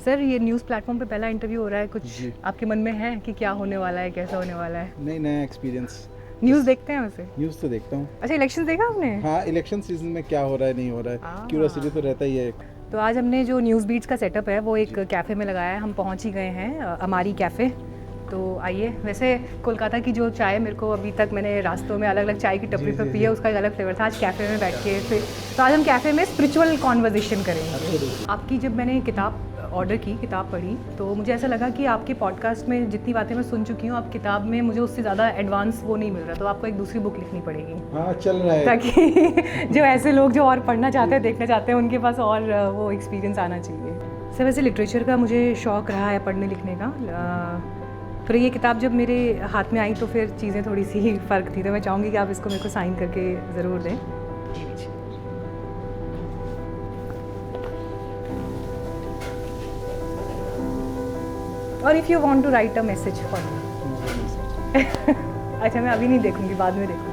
Sir ये news platform पे पहला इंटरव्यू हो रहा है, कुछ जी। आपके मन में है कि क्या होने वाला है, कैसा होने वाला है? नहीं, नया एक्सपीरियंस। न्यूज़ देखते हैं वैसे? न्यूज़ तो देखता हूँ। अच्छा, इलेक्शन देखा आपने? हाँ, इलेक्शन सीजन में क्या हो रहा है, नहीं हो रहा है, क्यूरियोसिटी तो रहता ही है। तो आज हमने जो न्यूज़ बीट्स का सेटअप है वो एक कैफ़े में लगाया है। हम पहुंच ही गए हैं अमारी कैफ़े। तो आइए, वैसे कोलकाता की जो चाय मेरे को अभी तक मैंने रास्तों में अलग अलग चाय की टपरी पर पी है, उसका एक अलग फ्लेवर था। आज कैफ़े में बैठ के फिर तो आज हम कैफ़े में स्पिरिचुअल कॉन्वर्जेशन करेंगे। आपकी जब मैंने किताब ऑर्डर की, किताब पढ़ी, तो मुझे ऐसा लगा कि आपके पॉडकास्ट में जितनी बातें मैं सुन चुकी हूँ, आप किताब में मुझे उससे ज़्यादा एडवांस वो नहीं मिल रहा, तो आपको एक दूसरी बुक लिखनी पड़ेगी। हाँ, चल रहा है। ताकि जो ऐसे लोग जो और पढ़ना चाहते हैं, देखना चाहते हैं, उनके पास और वो एक्सपीरियंस आना चाहिए। सर वैसे लिटरेचर का मुझे शौक़ रहा है, पढ़ने लिखने का। फिर ये किताब जब मेरे हाथ में आई तो फिर चीज़ें थोड़ी सी फ़र्क थी, तो मैं चाहूँगी कि आप इसको मेरे को साइन करके ज़रूर दें। और if you want to write a message for me. अच्छा, मैं अभी नहीं देखूंगी, बाद में देखूंगी।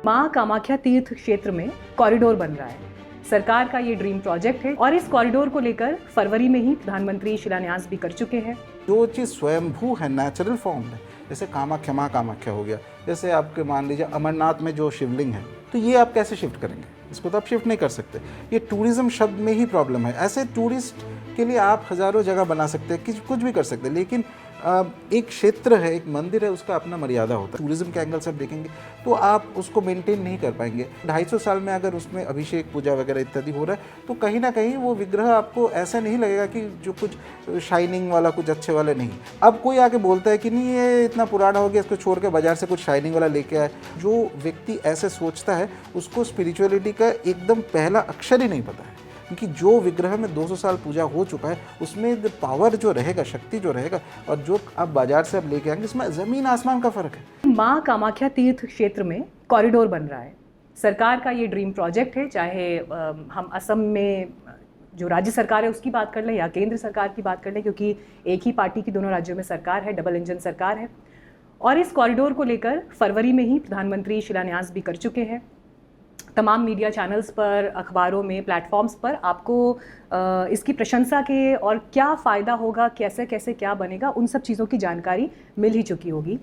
माँ कामाख्या तीर्थ क्षेत्र में कॉरिडोर बन रहा है। सरकार का ये ड्रीम प्रोजेक्ट है और इस कॉरिडोर को लेकर फरवरी में ही प्रधानमंत्री शिलान्यास भी कर चुके हैं। जो चीज़ स्वयंभू है, नेचुरल फॉर्म है, जैसे कामाख्या, माँ कामाख्या हो गया, जैसे आपके मान लीजिए अमरनाथ में जो शिवलिंग है, तो ये आप कैसे शिफ्ट करेंगे? इसको तो आप शिफ्ट नहीं कर सकते। ये टूरिज्म शब्द में ही प्रॉब्लम है। ऐसे टूरिस्ट के लिए आप हज़ारों जगह बना सकते हैं, कुछ भी कर सकते हैं, लेकिन एक क्षेत्र है, एक मंदिर है, उसका अपना मर्यादा होता है। टूरिज्म के एंगल से आप देखेंगे तो आप उसको मेंटेन नहीं कर पाएंगे। 250 साल में अगर उसमें अभिषेक, पूजा वगैरह इत्यादि हो रहा है, तो कहीं ना कहीं वो विग्रह आपको ऐसा नहीं लगेगा कि जो कुछ शाइनिंग वाला, कुछ अच्छे वाले नहीं। अब कोई आके बोलता है कि नहीं ये इतना पुराना हो गया, इसको छोड़ के बाजार से कुछ शाइनिंग वाला लेके आए। जो व्यक्ति ऐसे सोचता है उसको स्पिरिचुअलिटी का एकदम पहला अक्षर ही नहीं पता है, क्योंकि जो विग्रह में 200 साल पूजा हो चुका है, उसमें पावर जो रहेगा, शक्ति जो रहेगा, और जो आप बाजार से आप लेके आएंगे, इसमें ज़मीन आसमान का फ़र्क है। माँ कामाख्या तीर्थ क्षेत्र में कॉरिडोर बन रहा है। सरकार का ये ड्रीम प्रोजेक्ट है, चाहे हम असम में जो राज्य सरकार है उसकी बात कर लें या केंद्र सरकार की बात कर लें, क्योंकि एक ही पार्टी की दोनों राज्यों में सरकार है, डबल इंजन सरकार है। और इस कॉरिडोर को लेकर फरवरी में ही प्रधानमंत्री शिलान्यास भी कर चुके हैं। तमाम मीडिया चैनल्स पर, अखबारों में, प्लेटफॉर्म्स पर आपको इसकी प्रशंसा के और क्या फ़ायदा होगा, कैसे कैसे क्या बनेगा, उन सब चीज़ों की जानकारी मिल ही चुकी होगी।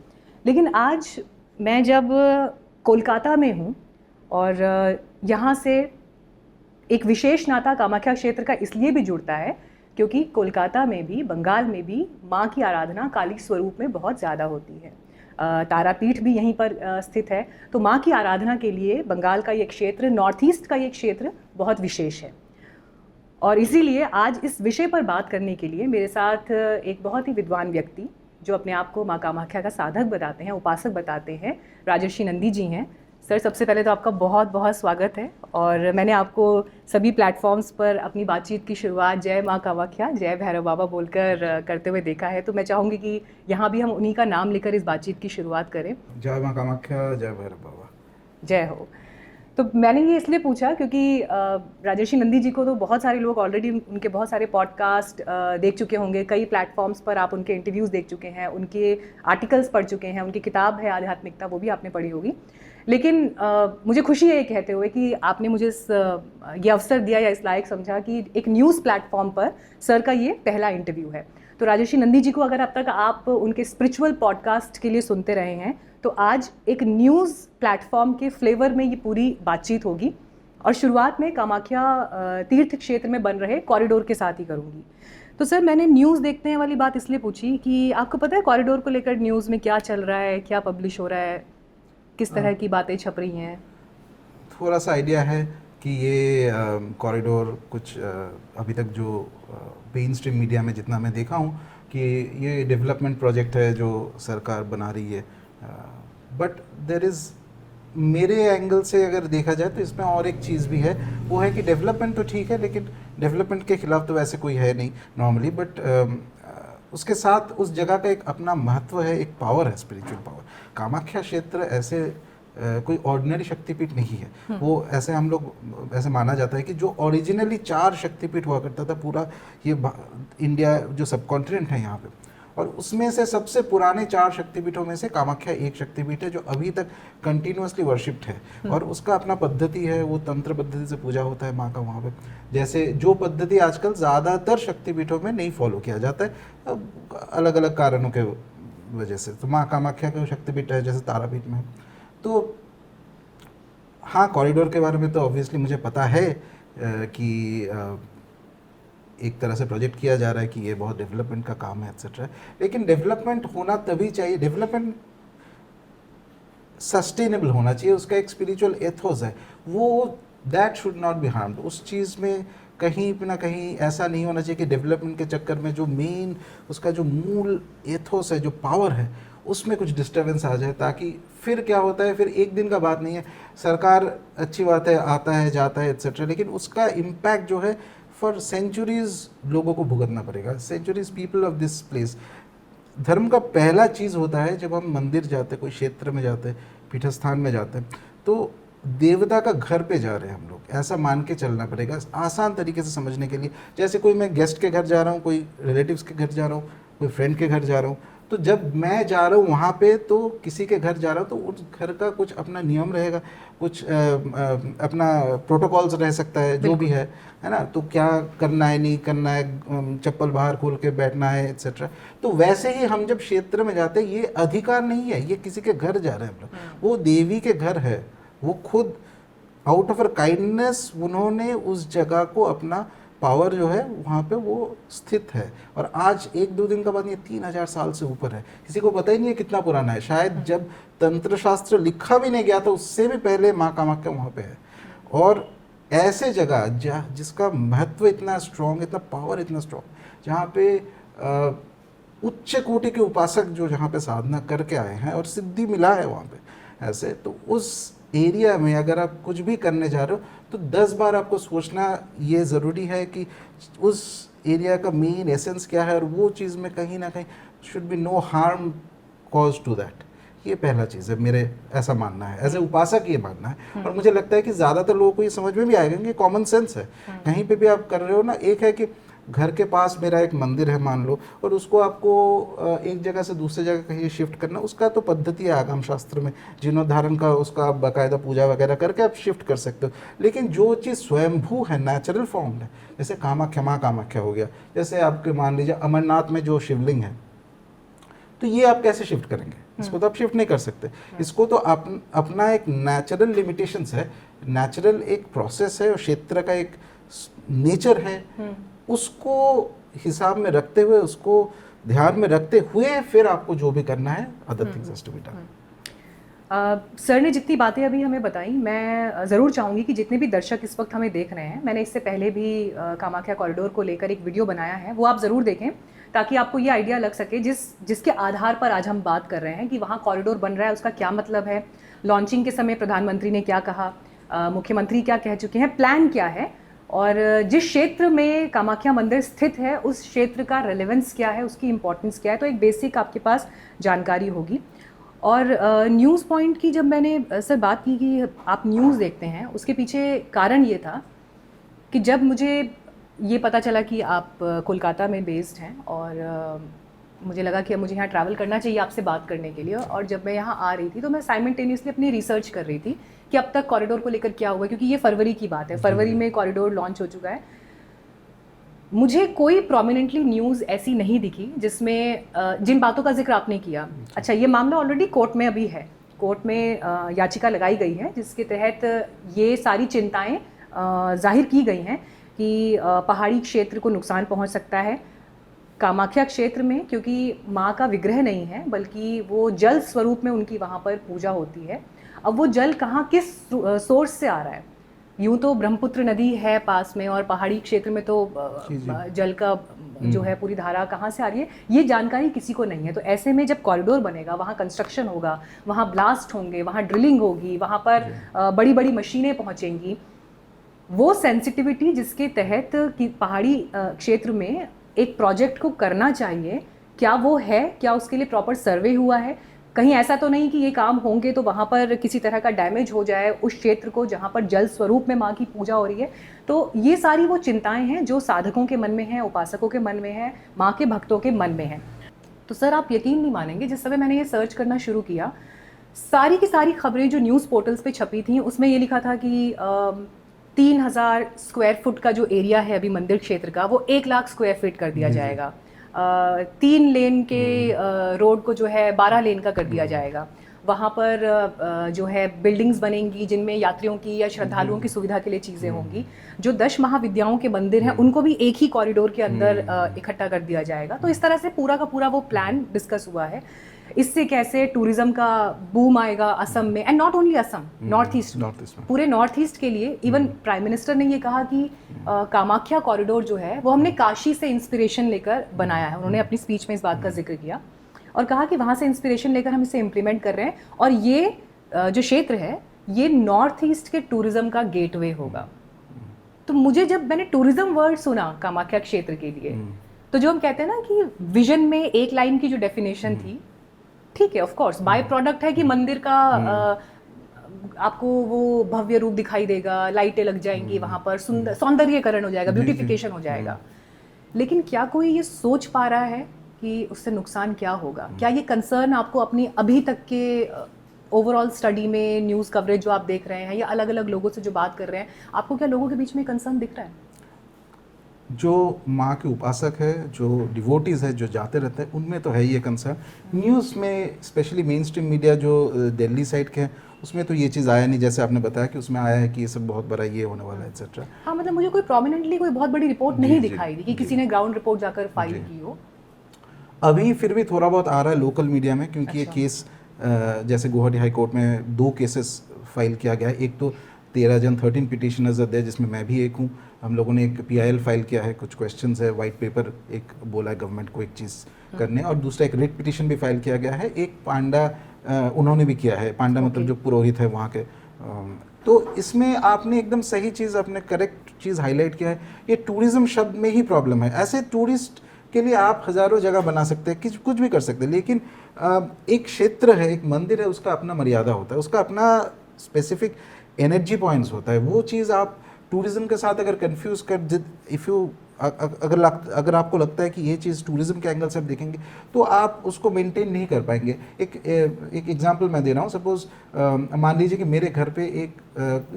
लेकिन आज मैं जब कोलकाता में हूँ और यहाँ से एक विशेष नाता कामाख्या क्षेत्र का इसलिए भी जुड़ता है क्योंकि कोलकाता में भी, बंगाल में भी माँ की आराधना काली स्वरूप में बहुत ज़्यादा होती है। तारापीठ भी यहीं पर स्थित है। तो माँ की आराधना के लिए बंगाल का ये क्षेत्र, नॉर्थ ईस्ट का ये क्षेत्र बहुत विशेष है। और इसीलिए आज इस विषय पर बात करने के लिए मेरे साथ एक बहुत ही विद्वान व्यक्ति, जो अपने आप को माँ कामाख्या का साधक बताते हैं, उपासक बताते हैं, राजर्षि नंदी जी हैं। सर, सबसे पहले तो आपका बहुत बहुत स्वागत है। और मैंने आपको सभी प्लेटफॉर्म्स पर अपनी बातचीत की शुरुआत जय माँ कामाख्या, जय भैरव बाबा बोलकर करते हुए देखा है, तो मैं चाहूँगी कि यहाँ भी हम उन्हीं का नाम लेकर इस बातचीत की शुरुआत करें। जय माँ कामाख्या, जय भैरव बाबा। जय हो। तो मैंने ये इसलिए पूछा क्योंकि राजर्षि नंदी जी को तो बहुत सारे लोग ऑलरेडी उनके बहुत सारे पॉडकास्ट देख चुके होंगे, कई प्लेटफॉर्म्स पर आप उनके इंटरव्यूज़ देख चुके हैं, उनके आर्टिकल्स पढ़ चुके हैं, उनकी किताब है आध्यात्मिकता, वो भी आपने पढ़ी होगी। लेकिन मुझे खुशी है ये कहते हुए कि आपने मुझे ये अवसर दिया या इस लायक समझा कि एक न्यूज़ प्लेटफॉर्म पर सर का ये पहला इंटरव्यू है। तो राजर्षि नंदी जी को अगर अब तक आप उनके स्पिरिचुअल पॉडकास्ट के लिए सुनते रहे हैं, तो आज एक न्यूज़ प्लेटफॉर्म के फ्लेवर में ये पूरी बातचीत होगी। और शुरुआत में कामाख्या तीर्थ क्षेत्र में बन रहे कॉरिडोर के साथ ही करूँगी। तो सर, मैंने न्यूज़ देखते हैं वाली बात इसलिए पूछी कि आपको पता है कॉरिडोर को लेकर न्यूज़ में क्या चल रहा है, क्या पब्लिश हो रहा है, किस तरह की बातें छप रही हैं? थोड़ा सा आइडिया है कि ये कॉरिडोर कुछ अभी तक जो मेन स्ट्रीम मीडिया में जितना मैं देखा हूँ कि ये डेवलपमेंट प्रोजेक्ट है जो सरकार बना रही है। बट देयर इज़, मेरे एंगल से अगर देखा जाए तो इसमें और एक चीज़ भी है, वो है कि डेवलपमेंट तो ठीक है, लेकिन डेवलपमेंट के खिलाफ तो वैसे कोई है नहीं नॉर्मली, बट उसके साथ उस जगह का एक अपना महत्व है, एक पावर है, स्पिरिचुअल पावर। कामाख्या क्षेत्र ऐसे कोई ऑर्डिनरी शक्तिपीठ नहीं है। वो ऐसे हम लोग ऐसे माना जाता है कि जो ओरिजिनली 4 शक्तिपीठ हुआ करता था पूरा ये इंडिया जो सब कॉन्टिनेंट है यहाँ पे, और उसमें से सबसे पुराने 4 शक्तिपीठों में से कामाख्या एक शक्तिपीठ है जो अभी तक कंटिन्यूअसली वर्शिप्ड है और उसका अपना पद्धति है, वो तंत्र पद्धति से पूजा होता है माँ का वहाँ पे। जैसे जो पद्धति आजकल ज़्यादातर शक्तिपीठों में नहीं फॉलो किया जाता है अलग अलग कारणों के वजह से। तो माँ कामाख्या का शक्तिपीठ है जैसे तारापीठ में। तो हाँ, कॉरिडोर के बारे में तो ऑब्वियसली मुझे पता है कि एक तरह से प्रोजेक्ट किया जा रहा है कि ये बहुत डेवलपमेंट का काम है एक्सेट्रा, लेकिन डेवलपमेंट होना तभी चाहिए, डेवलपमेंट सस्टेनेबल होना चाहिए, उसका एक स्पिरिचुअल एथोस है, वो that should not be harmed. उस चीज़ में कहीं ना कहीं ऐसा नहीं होना चाहिए कि डेवलपमेंट के चक्कर में जो मेन उसका जो मूल एथोस है, जो पावर है, उसमें कुछ डिस्टर्बेंस आ जाए, ताकि फिर क्या होता है, फिर एक दिन का बात नहीं है, सरकार अच्छी बात है आता है जाता है एक्सेट्रा, लेकिन उसका इम्पैक्ट जो है फॉर सेंचुरीज लोगों को भुगतना पड़ेगा, centuries people of this place. धर्म का पहला चीज़ होता है जब हम मंदिर जाते हैं, कोई क्षेत्र में जाते हैं, पीठस्थान में जाते हैं, तो देवता का घर पे जा रहे हैं हम लोग, ऐसा मान के चलना पड़ेगा आसान तरीके से समझने के लिए। जैसे कोई मैं गेस्ट के घर जा रहा हूँ, कोई रिलेटिव्स के घर जा रहा हूँ, कोई फ्रेंड के घर जा रहा हूँ, तो जब मैं जा रहा हूँ वहाँ पे तो किसी के घर जा रहा हूँ तो उस घर का कुछ अपना नियम रहेगा, कुछ अपना प्रोटोकॉल्स रह सकता है, जो भी है ना, तो क्या करना है नहीं करना है, चप्पल बाहर खोल के बैठना है एक्सेट्रा। तो वैसे ही हम जब क्षेत्र में जाते हैं, ये अधिकार नहीं है, ये किसी के घर जा रहे हैं हम लोग, वो देवी के घर है, वो खुद आउट ऑफ काइंडनेस उन्होंने उस जगह को अपना पावर जो है वहाँ पे वो स्थित है। और आज 1-2 दिन का बात नहीं, 3000 साल से ऊपर है, किसी को पता ही नहीं है कितना पुराना है। शायद जब तंत्र शास्त्र लिखा भी नहीं गया था उससे भी पहले माँ कामाख्या वहाँ पे है। और ऐसे जगह जिसका महत्व इतना स्ट्रॉन्ग, इतना पावर इतना स्ट्रॉन्ग, जहाँ पे उच्च कोटि के उपासक जो जहाँ पे साधना करके आए हैं और सिद्धि मिला है वहाँ पे ऐसे, तो उस एरिया में अगर आप कुछ भी करने जा रहे हो तो 10 बार आपको सोचना ये ज़रूरी है कि उस एरिया का मेन एसेंस क्या है, और वो चीज़ में कहीं ना कहीं should be no harm cause to that. ये पहला चीज़ है, मेरे ऐसा मानना है, एज ए उपासक ये मानना है। और मुझे लगता है कि ज़्यादातर लोगों को ये समझ में भी आएगा कि कॉमन सेंस है। कहीं पे भी आप कर रहे हो ना, एक है कि घर के पास मेरा एक मंदिर है मान लो, और उसको आपको एक जगह से दूसरी जगह कहीं शिफ्ट करना, उसका तो पद्धति है आगम शास्त्र में, जीर्णोद्धारण का उसका आप बाकायदा पूजा वगैरह करके आप शिफ्ट कर सकते हो। लेकिन जो चीज़ स्वयंभू है, नेचुरल फॉर्म है, जैसे कामाख्या माँ कामाख्या हो गया, जैसे आपके मान लीजिए अमरनाथ में जो शिवलिंग है, तो ये आप कैसे शिफ्ट करेंगे? इसको तो आप शिफ्ट नहीं कर सकते। इसको तो अपना एक नेचुरल लिमिटेशंस है, नेचुरल एक प्रोसेस है, और क्षेत्र का एक नेचर है, उसको हिसाब में रखते हुए, उसको ध्यान में रखते हुए फिर आपको जो भी करना है other things has to be done. Sir ने जितनी बातें अभी हमें बताई, मैं ज़रूर चाहूँगी कि जितने भी दर्शक इस वक्त हमें देख रहे हैं, मैंने इससे पहले भी कामाख्या कॉरिडोर को लेकर एक वीडियो बनाया है, वो आप ज़रूर देखें, ताकि आपको ये आइडिया लग सके जिसके आधार पर आज हम बात कर रहे हैं कि वहाँ कॉरिडोर बन रहा है, उसका क्या मतलब है, लॉन्चिंग के समय प्रधानमंत्री ने क्या कहा, मुख्यमंत्री क्या कह चुके हैं, प्लान क्या है, और जिस क्षेत्र में कामाख्या मंदिर स्थित है उस क्षेत्र का रेलेवेंस क्या है, उसकी इम्पोर्टेंस क्या है, तो एक बेसिक आपके पास जानकारी होगी। और न्यूज़ पॉइंट की जब मैंने सर बात की कि आप न्यूज़ देखते हैं, उसके पीछे कारण ये था कि जब मुझे ये पता चला कि आप कोलकाता में बेस्ड हैं, और मुझे लगा कि अब मुझे यहाँ ट्रैवल करना चाहिए आपसे बात करने के लिए, और जब मैं यहाँ आ रही थी तो मैं साइमल्टेनियसली अपनी रिसर्च कर रही थी कि अब तक कॉरिडोर को लेकर क्या हुआ, क्योंकि ये फरवरी की बात है, फरवरी में कॉरिडोर लॉन्च हो चुका है। मुझे कोई प्रोमिनेंटली न्यूज़ ऐसी नहीं दिखी जिसमें जिन बातों का जिक्र आपने किया। अच्छा, ये मामला ऑलरेडी कोर्ट में अभी है, कोर्ट में याचिका लगाई गई है जिसके तहत ये सारी चिंताएं जाहिर की गई हैं कि पहाड़ी क्षेत्र को नुकसान पहुंच सकता है, कामाख्या क्षेत्र में, क्योंकि माँ का विग्रह नहीं है बल्कि वो जल स्वरूप में उनकी वहाँ पर पूजा होती है। अब वो जल कहाँ, किस सोर्स से आ रहा है? यूँ तो ब्रह्मपुत्र नदी है पास में, और पहाड़ी क्षेत्र में तो जल का जो है पूरी धारा कहाँ से आ रही है, ये जानकारी किसी को नहीं है। तो ऐसे में जब कॉरिडोर बनेगा, वहाँ कंस्ट्रक्शन होगा, वहाँ ब्लास्ट होंगे, वहाँ ड्रिलिंग होगी, वहाँ पर बड़ी बड़ी मशीनें पहुँचेंगी, वो सेंसिटिविटी जिसके तहत कि पहाड़ी क्षेत्र में एक प्रोजेक्ट को करना चाहिए, क्या वो है? क्या उसके लिए प्रॉपर सर्वे हुआ है? कहीं ऐसा तो नहीं कि ये काम होंगे तो वहाँ पर किसी तरह का डैमेज हो जाए उस क्षेत्र को जहाँ पर जल स्वरूप में माँ की पूजा हो रही है। तो ये सारी वो चिंताएं हैं जो साधकों के मन में हैं, उपासकों के मन में हैं, माँ के भक्तों के मन में हैं। तो सर आप यकीन नहीं मानेंगे, जिस समय मैंने ये सर्च करना शुरू किया, सारी की सारी खबरें जो न्यूज़ पोर्टल्स पे छपी थी उसमें ये लिखा था कि 3,000 स्क्वायर फुट का जो एरिया है अभी मंदिर क्षेत्र का, वो 1 लाख स्क्वायर फीट कर दिया जाएगा। 3 लेन के रोड को जो है 12 लेन का कर दिया जाएगा। वहाँ पर जो है बिल्डिंग्स बनेंगी जिनमें यात्रियों की या श्रद्धालुओं की सुविधा के लिए चीज़ें होंगी। जो 10 महाविद्याओं के मंदिर हैं उनको भी एक ही कॉरिडोर के अंदर इकट्ठा कर दिया जाएगा। तो इस तरह से पूरा का पूरा वो प्लान डिस्कस हुआ है। इससे कैसे टूरिज्म का बूम आएगा असम में, and not only Assam, north east, पूरे नॉर्थ ईस्ट के लिए। इवन प्राइम मिनिस्टर ने ये कहा कि कामाख्या कॉरिडोर जो है वो हमने काशी से इंस्पिरेशन लेकर बनाया है। उन्होंने अपनी स्पीच में इस बात का जिक्र किया और कहा कि वहाँ से इंस्पिरेशन लेकर हम इसे इम्प्लीमेंट कर रहे हैं और ये जो क्षेत्र है ये नॉर्थ ईस्ट के टूरिज्म का गेटवे होगा। तो मुझे जब मैंने टूरिज्म वर्ड सुना कामाख्या क्षेत्र के लिए, तो जो हम कहते हैं ना कि विजन में एक लाइन की जो डेफिनेशन थी, ठीक है, ऑफ कोर्स बाय प्रोडक्ट है कि मंदिर का आपको वो भव्य रूप दिखाई देगा, लाइटें लग जाएंगी वहाँ पर, सुंदर सौंदर्यीकरण हो जाएगा, ब्यूटिफिकेशन हो जाएगा। लेकिन क्या कोई ये सोच पा रहा है कि उससे नुकसान क्या होगा? क्या ये कंसर्न आपको अपनी अभी तक के ओवरऑल स्टडी में, न्यूज़ कवरेज जो आप देख रहे हैं या अलग अलग लोगों से जो बात कर रहे हैं, आपको क्या लोगों के बीच में कंसर्न दिख रहा है? जो माँ के उपासक है, जो डिवोटीज़ है, जो जाते रहते हैं, उनमें तो है ये कंसर्न। न्यूज़ में स्पेशली मेन स्ट्रीम मीडिया जो दिल्ली साइड के हैं उसमें तो ये चीज़ आया नहीं, जैसे आपने बताया कि उसमें आया है कि ये सब बहुत बड़ा ये होने वाला है एक्सेट्रा। हाँ, मतलब मुझे कोई प्रोमिनेंटली कोई बहुत बड़ी रिपोर्ट नहीं दिखाई दी कि किसी ने ग्राउंड रिपोर्ट जाकर फाइल की हो। अभी फिर भी थोड़ा बहुत आ रहा है लोकल मीडिया में, क्योंकि ये केस जैसे गुवाहाटी हाई कोर्ट में 2 केसेस फाइल किया गया है। एक तो 13 पिटिशनर्स है जिसमें मैं भी एक हूँ। हम लोगों ने एक PIL फाइल किया है, कुछ क्वेश्चंस है, वाइट पेपर एक बोला है गवर्नमेंट को एक चीज़ करने, और दूसरा एक रिट पिटिशन भी फाइल किया गया है। एक पांडा उन्होंने भी किया है, पांडा मतलब जो पुरोहित है वहाँ के। तो इसमें आपने एकदम सही चीज़, आपने करेक्ट चीज़ हाईलाइट किया है। ये टूरिज़्म शब्द में ही प्रॉब्लम है। ऐसे टूरिस्ट के लिए आप हज़ारों जगह बना सकते हैं, कुछ भी कर सकते हैं, लेकिन एक क्षेत्र है, एक मंदिर है, उसका अपना मर्यादा होता है, उसका अपना स्पेसिफिक एनर्जी पॉइंट्स होता है। वो चीज़ आप टूरिज़्म के साथ अगर कंफ्यूज कर, इफ़ यू अगर आपको लगता है कि ये चीज़ टूरिज़्म के एंगल से आप देखेंगे तो आप उसको मेंटेन नहीं कर पाएंगे। एक एग्जांपल मैं दे रहा हूँ। सपोज़ मान लीजिए कि मेरे घर पे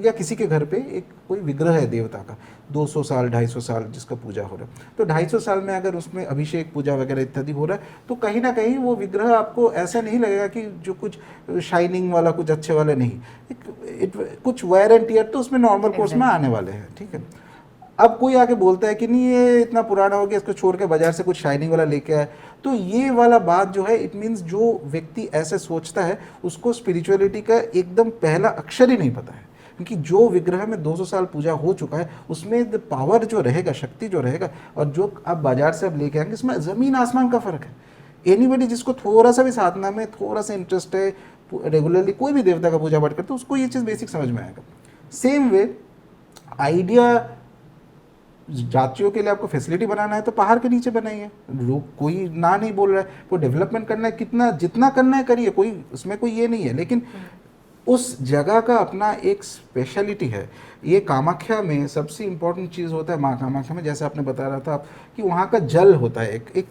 या किसी के घर पे एक कोई विग्रह है देवता का, 200 साल 250 साल जिसका पूजा हो रहा है। तो 250 साल में अगर उसमें अभिषेक पूजा वगैरह इत्यादि हो रहा है तो कहीं ना कहीं वो विग्रह आपको ऐसा नहीं लगेगा कि जो कुछ शाइनिंग वाला, कुछ अच्छे वाले नहीं, कुछ वेयर एंड टियर तो उसमें नॉर्मल कोर्स में आने वाले हैं, ठीक है। अब कोई आके बोलता है कि नहीं ये इतना पुराना हो गया, इसको छोड़ के बाजार से कुछ शाइनिंग वाला लेके आए, तो ये वाला बात जो है, इट मीन्स जो व्यक्ति ऐसे सोचता है उसको स्पिरिचुअलिटी का एकदम पहला अक्षर ही नहीं पता है। क्योंकि जो विग्रह में 200 साल पूजा हो चुका है उसमें द पावर जो रहेगा, शक्ति जो रहेगा, और जो आप बाजार से अब लेके आएंगे, इसमें ज़मीन आसमान का फ़र्क है। एनीबडी जिसको थोड़ा सा भी साधना में थोड़ा सा इंटरेस्ट है, रेगुलरली कोई भी देवता का पूजा पाठ करते, उसको ये चीज़ बेसिक समझ में आएगा। सेम वे आइडिया जातियों के लिए आपको फैसिलिटी बनाना है तो पहाड़ के नीचे बनाइए, कोई ना नहीं बोल रहा है। वो डेवलपमेंट करना है, कितना जितना करना है करिए, कोई उसमें कोई ये नहीं है, लेकिन उस जगह का अपना एक स्पेशलिटी है। ये कामाख्या में सबसे इम्पोर्टेंट चीज़ होता है, माँ कामाख्या में, जैसे आपने बता रहा था आप, कि वहाँ का जल होता है, एक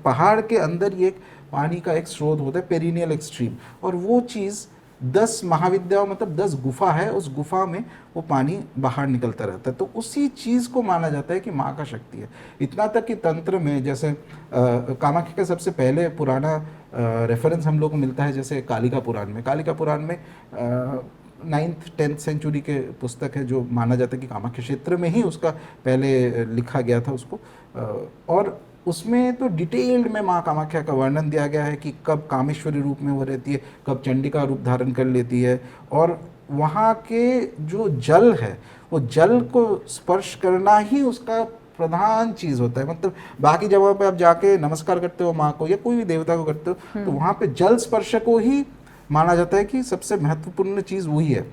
पहाड़ के अंदर ये एक पानी का एक स्रोत होता है, पेरिनियल एक स्ट्रीम, और वो चीज़ 10 महाविद्याओं मतलब 10 गुफा है, उस गुफा में वो पानी बाहर निकलता रहता है। तो उसी चीज़ को माना जाता है कि माँ का शक्ति है। इतना तक कि तंत्र में जैसे कामाख्या का सबसे पहले पुराना रेफरेंस हम लोग को मिलता है जैसे कालिका पुराण में। कालिका पुराण में 9th-10th सेंचुरी के पुस्तक है, जो माना जाता है कि कामाख्या क्षेत्र में ही उसका पहले लिखा गया था उसको, और उसमें तो डिटेल्ड में माँ कामाख्या का वर्णन दिया गया है कि कब कामेश्वरी रूप में वो रहती है, कब चंडिका रूप धारण कर लेती है, और वहाँ के जो जल है वो जल को स्पर्श करना ही उसका प्रधान चीज़ होता है। मतलब बाकी जगह पे आप जाके नमस्कार करते हो माँ को या कोई भी देवता को करते हो, तो वहाँ पे जल स्पर्श को ही माना जाता है कि सबसे महत्वपूर्ण चीज़ वही है।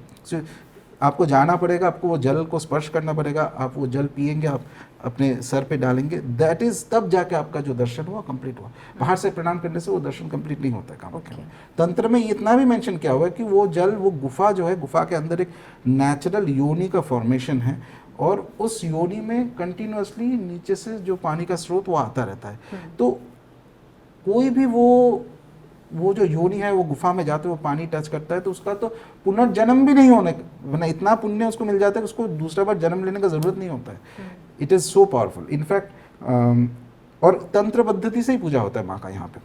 आपको जाना पड़ेगा, आपको वो जल को स्पर्श करना पड़ेगा, आप वो जल पिएंगे, आप अपने सर पे डालेंगे, दैट इज़ तब जाके आपका जो दर्शन हुआ कंप्लीट हुआ। बाहर से प्रणाम करने से वो दर्शन कंप्लीट नहीं होता है कामाख्या में। तंत्र में इतना भी मेंशन किया हुआ है कि वो जल, वो गुफा जो है, गुफा के अंदर एक नेचुरल योनि का फॉर्मेशन है, और उस योनि में कंटिन्यूसली नीचे से जो पानी का स्रोत वो आता रहता है। तो कोई भी वो जो योनि है वो गुफा में जाते वो पानी टच करता है तो उसका तो पुनर्जन्म भी नहीं होने, वरना इतना पुण्य उसको मिल जाता है कि उसको दूसरा बार जन्म लेने का जरूरत नहीं होता है। It is so powerful. In fact और तंत्र पद्धति से ही पूजा होता है माँ का यहाँ पे।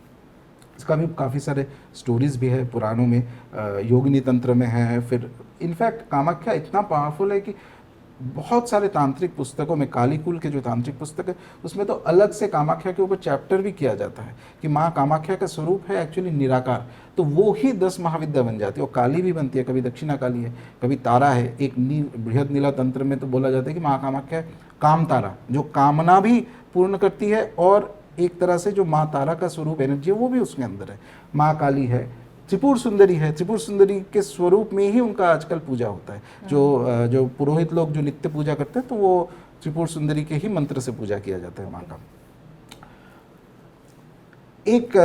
इसका भी काफ़ी सारे स्टोरीज भी है पुराणों में, योगिनी तंत्र में है। फिर इनफैक्ट कामाख्या इतना पावरफुल है कि बहुत सारे तांत्रिक पुस्तकों में, कालीकुल के जो तांत्रिक पुस्तक है उसमें तो अलग से कामाख्या के ऊपर चैप्टर भी किया जाता है कि माँ कामाख्या का स्वरूप है एक्चुअली निराकार, तो वो ही 10 महाविद्या बन जाती है। और काली भी बनती है, कभी दक्षिणा काली है, कभी तारा है। एक बृहद नीला तंत्र में तो बोला जाता है कि माँ कामाख्या काम तारा, जो कामना भी पूर्ण करती है, और एक तरह से जो माँ तारा का स्वरूप एनर्जी है वो भी उसके अंदर है। माँ काली है, त्रिपुर सुंदरी है, त्रिपुर सुंदरी के स्वरूप में ही उनका आजकल पूजा होता है। जो पुरोहित लोग जो नित्य पूजा करते हैं तो वो त्रिपुर सुंदरी के ही मंत्र से पूजा किया जाता है माँ का। एक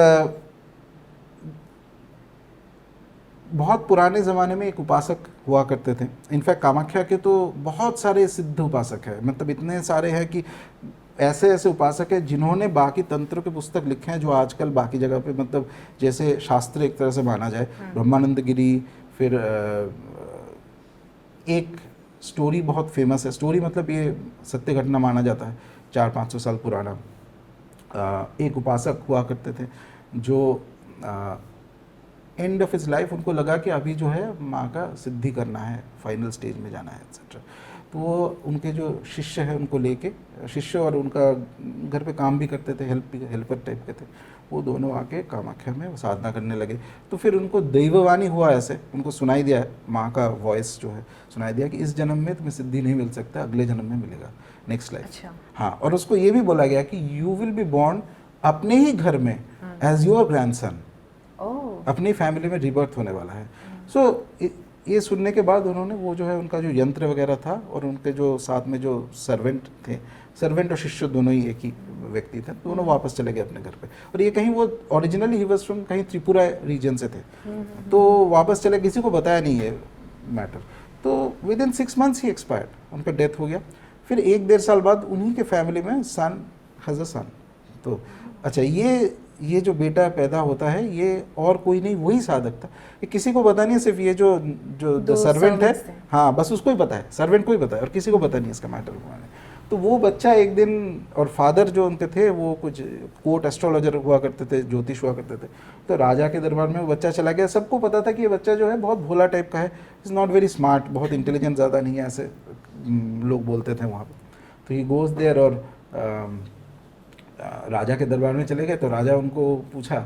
बहुत पुराने ज़माने में एक उपासक हुआ करते थे। इनफैक्ट कामाख्या के तो बहुत सारे सिद्ध उपासक हैं, मतलब इतने सारे हैं कि ऐसे ऐसे उपासक हैं जिन्होंने बाकी तंत्र के पुस्तक लिखे हैं जो आजकल बाकी जगह पे, मतलब जैसे शास्त्र एक तरह से माना जाए, ब्रह्मानंद गिरी। फिर एक स्टोरी बहुत फेमस है, स्टोरी मतलब ये सत्य घटना माना जाता है, 400-500 साल पुराना। एक उपासक हुआ करते थे जो एंड ऑफ हिज लाइफ उनको लगा कि अभी जो है माँ का सिद्धि करना है, फाइनल स्टेज में जाना है एक्सेट्रा। तो वो उनके जो शिष्य है उनको लेके, शिष्य और उनका घर पे काम भी करते थे, हेल्पर टाइप के थे, वो दोनों आके कामाख्या में साधना करने लगे। तो फिर उनको दैववाणी हुआ, ऐसे उनको सुनाई दिया, माँ का वॉइस जो है सुनाई दिया कि इस जन्म में तुम्हें सिद्धि नहीं मिल सकता, अगले जन्म में मिलेगा, नेक्स्ट लाइफ। अच्छा। हाँ, और उसको ये भी बोला गया कि यू विल बी बॉर्न अपने ही घर में एज योर ग्रैंडसन, अपनी फैमिली में रिबर्थ होने वाला है। सो ये सुनने के बाद उन्होंने वो जो है उनका जो यंत्र वगैरह था और उनके जो साथ में जो सर्वेंट थे, सर्वेंट और शिष्य दोनों ही एक ही व्यक्ति थे, दोनों वापस चले गए अपने घर पे। और ये कहीं वो ओरिजिनली ही वाज फ्रॉम कहीं त्रिपुरा रीजन से थे, तो वापस चले, किसी को बताया नहीं ये मैटर। तो with in 6 months he expired, उनका डेथ हो गया। फिर 1-1.5 साल बाद उन्हीं के फैमिली में सन हैज़ अ सन। तो अच्छा, ये जो बेटा पैदा होता है ये और कोई नहीं, वही साधक था। ये किसी को पता नहीं है, सिर्फ ये जो सर्वेंट है, हाँ बस उसको ही पता है, सर्वेंट को ही पता है, और किसी को पता नहीं इसका मैटर हुआ है। तो वो बच्चा एक दिन, और फादर जो उनके थे वो कुछ कोर्ट एस्ट्रोलॉजर हुआ करते थे, ज्योतिष हुआ करते थे, तो राजा के दरबार में वो बच्चा चला गया। सबको पता था कि ये बच्चा जो है बहुत भोला टाइप का है, इज़ नॉट वेरी स्मार्ट, बहुत इंटेलिजेंट ज़्यादा नहीं है, ऐसे लोग बोलते थे वहाँ पर। तो ही गोज़ देयर और राजा के दरबार में चले गए। तो राजा उनको पूछा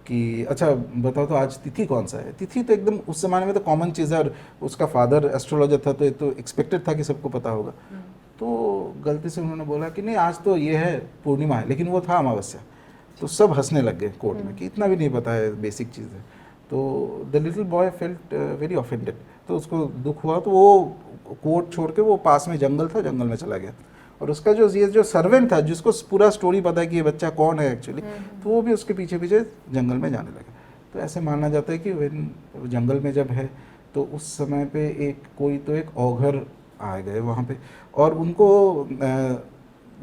कि अच्छा बताओ तो आज तिथि कौन सा है। तिथि तो एकदम उस ज़माने में तो कॉमन चीज़ है, और उसका फादर एस्ट्रोलॉजर था तो ये तो एक्सपेक्टेड था कि सबको पता होगा। तो गलती से उन्होंने बोला कि नहीं आज तो ये है पूर्णिमा है, लेकिन वो था अमावस्या। तो सब हंसने लग गए कोर्ट में कि इतना भी नहीं पता है, बेसिक चीज़ है। तो the little boy felt very offended, तो उसको दुख हुआ, तो वो कोर्ट छोड़ के वो पास में जंगल था, जंगल में चला गया। और उसका जो सर्वेंट था जिसको पूरा स्टोरी पता है कि ये बच्चा कौन है एक्चुअली, तो वो भी उसके पीछे पीछे जंगल में जाने लगा। तो ऐसे माना जाता है कि जंगल में जब है तो उस समय पे एक औघर आ गए वहाँ पे, और उनको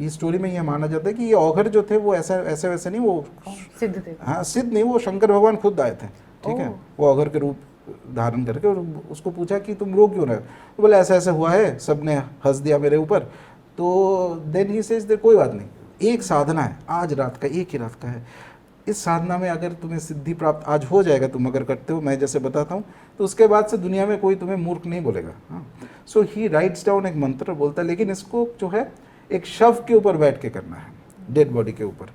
ये स्टोरी में ये माना जाता है कि ये औघर जो थे वो ऐसे वैसे नहीं, वो सिद्ध थे। हाँ सिद्ध नहीं, वो शंकर भगवान खुद आए थे, ठीक है, वो औघर के रूप धारण करके। और उसको पूछा कि तुम रो क्यों रहे हो, तो बोले ऐसा ऐसा हुआ है, सब ने हंस दिया मेरे ऊपर। तो देन ही सेज कोई बात नहीं, एक साधना है, आज रात का, एक ही रात का है, इस साधना में अगर तुम्हें सिद्धि प्राप्त आज हो जाएगा, तुम अगर करते हो, मैं जैसे बताता हूँ, तो उसके बाद से दुनिया में कोई तुम्हें मूर्ख नहीं बोलेगा। हाँ, सो ही राइट्स डाउन एक मंत्र बोलता है, लेकिन इसको जो है एक शव के ऊपर बैठ के करना है, डेड बॉडी के ऊपर।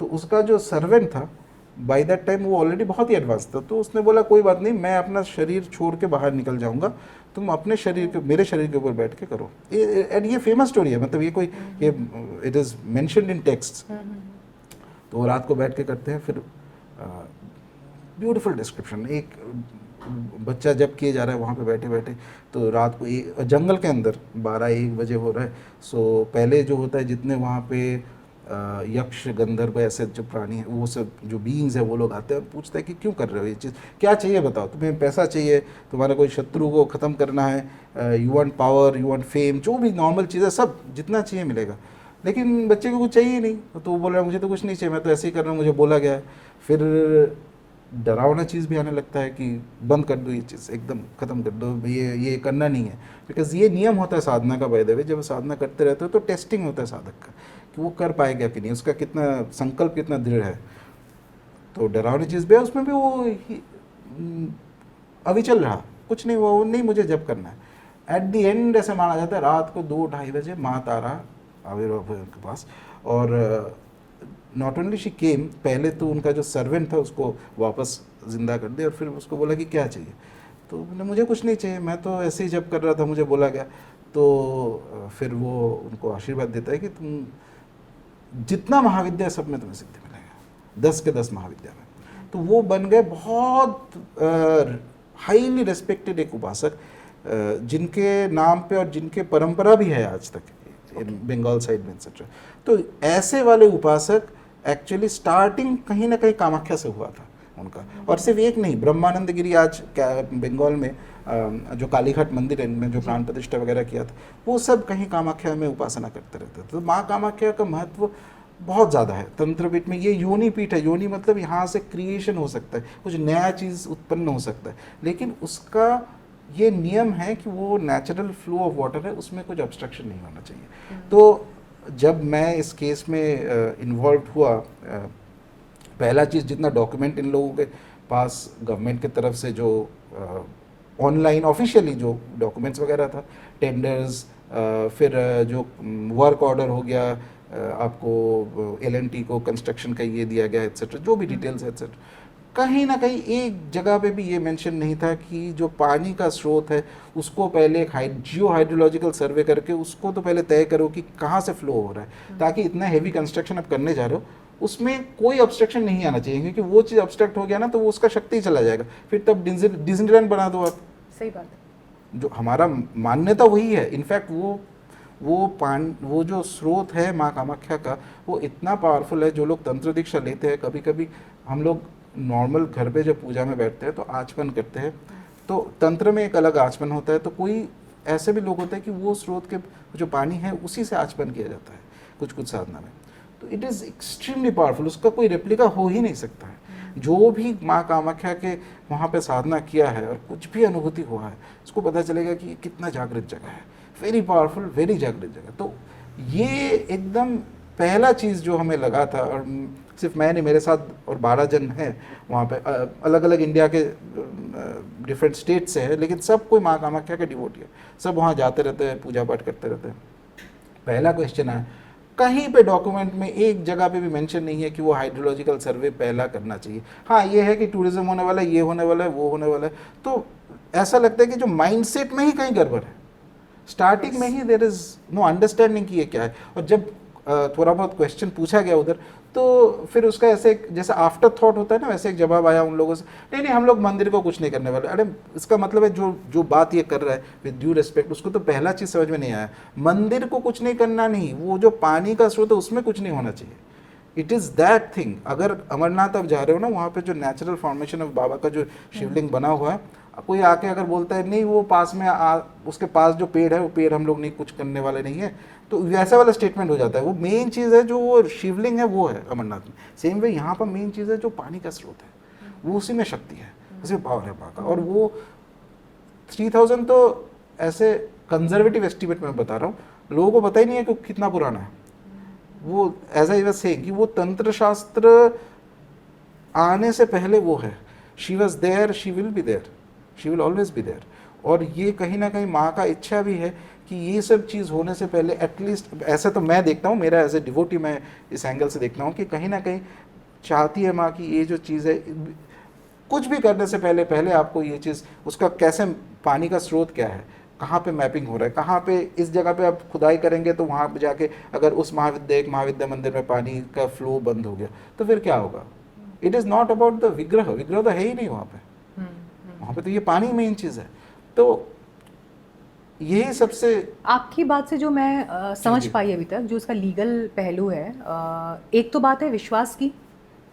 तो उसका जो सर्वेंट था बाय दैट टाइम वो ऑलरेडी बहुत ही एडवांस था, तो उसने बोला कोई बात नहीं, मैं अपना शरीर छोड़ के बाहर निकल जाऊंगा, तुम अपने शरीर के, मेरे शरीर के ऊपर बैठ के करो। एंड ये फेमस स्टोरी है, मतलब ये it is mentioned in text. तो वो रात को बैठ के करते हैं। फिर ब्यूटीफुल डिस्क्रिप्शन, एक बच्चा जब किए जा रहा है वहाँ पे बैठे बैठे, तो रात को जंगल के अंदर 12-1 बजे हो रहा है। सो पहले जो होता है जितने वहाँ पे यक्ष गंधर्व ऐसे जो प्राणी हैं, वो सब जो बीइंग्स है, वो लोग आते हैं, पूछते हैं कि क्यों कर रहे हो ये चीज़, क्या चाहिए बताओ, तुम्हें पैसा चाहिए, तुम्हारा कोई शत्रु को ख़त्म करना है, you want power, you want fame, जो भी नॉर्मल चीज़ है सब जितना चाहिए मिलेगा। लेकिन बच्चे को कुछ चाहिए नहीं, तो वो बोल रहा है मुझे तो कुछ नहीं चाहिए, मैं तो ऐसे ही कर रहा हूँ, मुझे बोला गया है। फिर डरावना चीज़ भी आने लगता है कि बंद कर दो ये चीज़, एकदम ख़त्म कर दो, ये करना नहीं है। बिकॉज ये नियम होता है साधना का, बाय द वे, जब साधना करते रहते हो तो टेस्टिंग होता है साधक का कि वो कर पाएगा कि नहीं, उसका कितना संकल्प कितना दृढ़ है। तो डरावनी चीज़ भी है, उसमें भी वो अविचल रहा, कुछ नहीं, वो नहीं मुझे जब करना है। एट द एंड ऐसा माना जाता है रात को 2-2:30 बजे माँ तारा आविर्भाव हुए उनके पास, और नॉट ओनली शी केम, पहले तो उनका जो सर्वेंट था उसको वापस जिंदा कर दिया, और फिर उसको बोला कि क्या चाहिए, तो बोले मुझे कुछ नहीं चाहिए, मैं तो ऐसे ही जब कर रहा था मुझे बोला गया। तो फिर वो उनको आशीर्वाद देता है कि तुम जितना महाविद्या सब में तुम्हें सिद्धि मिलेगा, 10 के 10 महाविद्या में। तो वो बन गए बहुत हाईली रेस्पेक्टेड एक उपासक, जिनके नाम पे और जिनके परंपरा भी है आज तक बंगाल साइड में एक्सेट्रा। तो ऐसे वाले उपासक एक्चुअली स्टार्टिंग कहीं ना कहीं कामाख्या से हुआ था उनका, और सिर्फ एक नहीं, ब्रह्मानंद गिरी आज बंगाल में जो कालीघाट मंदिर है इनमें जो प्राण प्रतिष्ठा वगैरह किया था, वो सब कहीं कामाख्या में उपासना करते रहते थे। तो माँ कामाख्या का महत्व बहुत ज़्यादा है तंत्रपीठ में। ये योनि पीठ है, योनि मतलब यहाँ से क्रिएशन हो सकता है, कुछ नया चीज़ उत्पन्न हो सकता है, लेकिन उसका ये नियम है कि वो नेचुरल फ्लो ऑफ वाटर है, उसमें कुछ ऑब्स्ट्रक्शन नहीं होना चाहिए। तो जब मैं इस केस में इन्वॉल्व हुआ, पहला चीज़ जितना डॉक्यूमेंट इन लोगों के पास गवर्नमेंट की तरफ से जो ऑनलाइन ऑफिशियली जो डॉक्यूमेंट्स वगैरह था, टेंडर्स, फिर जो वर्क ऑर्डर हो गया, आपको L&T को कंस्ट्रक्शन का ये दिया गया एट्सेट्रा, जो भी डिटेल्स है एट्सेट्रा, कहीं ना कहीं एक जगह पे भी ये मेंशन नहीं था कि जो पानी का स्रोत है उसको पहले एक जियो हाइड्रोलॉजिकल सर्वे करके उसको तो पहले तय करो कि कहाँ से फ्लो हो रहा है, ताकि इतना हैवी कंस्ट्रक्शन आप करने जा रहे हो उसमें कोई ऑब्स्ट्रक्शन नहीं आना चाहिए, क्योंकि वो चीज़ ऑब्स्ट्रक्ट हो गया ना तो वो उसका शक्ति चला जाएगा, फिर तब डिज्नीलैंड बना दो आप। सही बात है। जो हमारा मान्यता वही है। इनफैक्ट वो जो स्रोत है माँ कामाख्या का, वो इतना पावरफुल है। जो लोग तंत्र दीक्षा लेते हैं, कभी कभी हम लोग नॉर्मल घर पे जब पूजा में बैठते हैं तो आचमन करते हैं, तो तंत्र में एक अलग आचमन होता है, तो कोई ऐसे भी लोग होते हैं कि वो स्रोत के जो पानी है उसी से आचमन किया जाता है कुछ कुछ साधना में। तो इट इज़ एक्सट्रीमली पावरफुल, उसका कोई रेप्लिका हो ही नहीं सकता है। जो भी माँ कामाख्या के वहाँ पे साधना किया है और कुछ भी अनुभूति हुआ है, उसको पता चलेगा कि कितना जागृत जगह है, वेरी पावरफुल, वेरी जागृत जगह। तो ये एकदम पहला चीज़ जो हमें लगा था, और सिर्फ मैं नहीं, मेरे साथ और 12 जन हैं वहाँ पे, अलग अलग इंडिया के डिफरेंट स्टेट से है, लेकिन सब कोई माँ कामाख्या के डिवोटी है, सब वहाँ जाते रहते हैं, पूजा पाठ करते रहते हैं। पहला क्वेश्चन है, कहीं पे डॉक्यूमेंट में एक जगह पे भी मेंशन नहीं है कि वो हाइड्रोलॉजिकल सर्वे पहला करना चाहिए। हाँ, ये है कि टूरिज्म होने वाला है, ये होने वाला है, वो होने वाला है, तो ऐसा लगता है कि जो माइंडसेट में ही कहीं गड़बड़ है, स्टार्टिंग में ही देयर इज नो अंडरस्टैंडिंग कि ये क्या है। और जब थोड़ा बहुत क्वेश्चन पूछा गया उधर, तो फिर उसका ऐसे जैसे आफ्टर थॉट होता है ना, वैसे एक जवाब आया उन लोगों से, नहीं नहीं हम लोग मंदिर को कुछ नहीं करने वाले। अरे इसका मतलब है जो बात ये कर रहा है विद ड्यू रिस्पेक्ट, उसको तो पहला चीज़ समझ में नहीं आया। मंदिर को कुछ नहीं करना नहीं, वो जो पानी का स्रोत है उसमें कुछ नहीं होना चाहिए। It is that thing. अगर अमरनाथ आप जा रहे हो ना, वहाँ पे जो नेचुरल फॉर्मेशन ऑफ बाबा का जो शिवलिंग बना हुआ है, कोई आके अगर बोलता है नहीं वो पास में उसके पास जो पेड़ है वो पेड़ हम लोग नहीं कुछ करने वाले नहीं है, तो वैसा वाला स्टेटमेंट हो जाता है। वो मेन चीज़ है जो वो शिवलिंग है वो है अमरनाथ में। सेम वे यहाँ पर मेन चीज़ है जो पानी का स्रोत है, वो उसी में शक्ति है, उसी में पावर है माँ का। और वो 3000 तो ऐसे कंजर्वेटिव एस्टिमेट में बता रहा हूँ, लोगों को पता ही नहीं है कि कितना पुराना है वो। ऐसा ही बस है कि वो तंत्र शास्त्र आने से पहले वो है। She was there, she will be there, she will always be there. और ये कहीं ना कहीं माँ का इच्छा भी है कि ये सब चीज़ होने से पहले एटलीस्ट, ऐसा तो मैं देखता हूँ, मेरा एज ए डिवोटी मैं इस एंगल से देखता हूँ कि कहीं ना कहीं चाहती है माँ कि ये जो चीज़ है, कुछ भी करने से पहले आपको ये चीज़, उसका कैसे, पानी का स्रोत क्या है, कहाँ पे मैपिंग हो रहा है, कहाँ पे इस जगह पे आप खुदाई करेंगे तो वहाँ पे जाके अगर उस महाविद्या मंदिर में पानी का फ्लो बंद हो गया तो फिर क्या होगा। It is not about the विग्रह तो है ही नहीं वहाँ पे तो ये पानी मेन चीज़ है। तो यही सबसे, आपकी बात से जो मैं समझ पाई अभी तक, जो उसका लीगल पहलू है, एक तो बात है विश्वास की,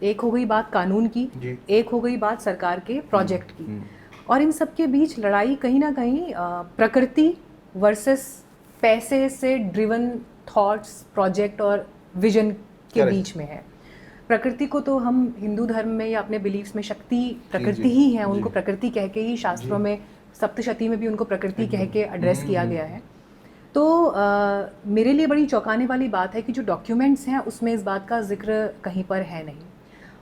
एक हो गई बात कानून की, एक हो गई बात सरकार के प्रोजेक्ट की, और इन सब के बीच लड़ाई कहीं ना कहीं प्रकृति वर्सेस पैसे से ड्रिवन थॉट्स, प्रोजेक्ट और विजन के Correct. बीच में है। प्रकृति को तो हम हिंदू धर्म में या अपने बिलीव्स में शक्ति प्रकृति जी, ही है, जी। उनको प्रकृति कह के ही शास्त्रों में, सप्तशती में भी उनको प्रकृति कह के एड्रेस किया गया है। तो मेरे लिए बड़ी चौंकाने वाली बात है कि जो डॉक्यूमेंट्स हैं उसमें इस बात का जिक्र कहीं पर है नहीं।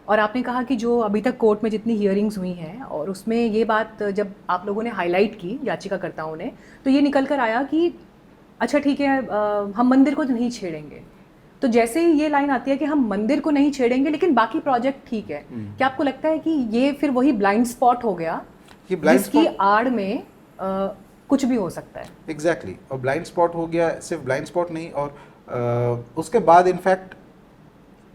और आपने कहा कि जो अभी तक कोर्ट में जितनी हियरिंग्स हुई हैं और उसमें ये बात जब आप लोगों ने हाईलाइट की याचिकाकर्ताओं ने, तो ये निकल कर आया कि अच्छा ठीक है, हम मंदिर को नहीं छेड़ेंगे। तो जैसे ही ये लाइन आती है कि हम मंदिर को नहीं छेड़ेंगे लेकिन बाकी प्रोजेक्ट ठीक है, क्या आपको लगता है कि ये फिर वही ब्लाइंड स्पॉट हो गया जिसकी आड़ में कुछ भी हो सकता है? एग्जैक्टली और ब्लाइंड स्पॉट हो गया, सिर्फ ब्लाइंड स्पॉट नहीं, और उसके बाद इनफैक्ट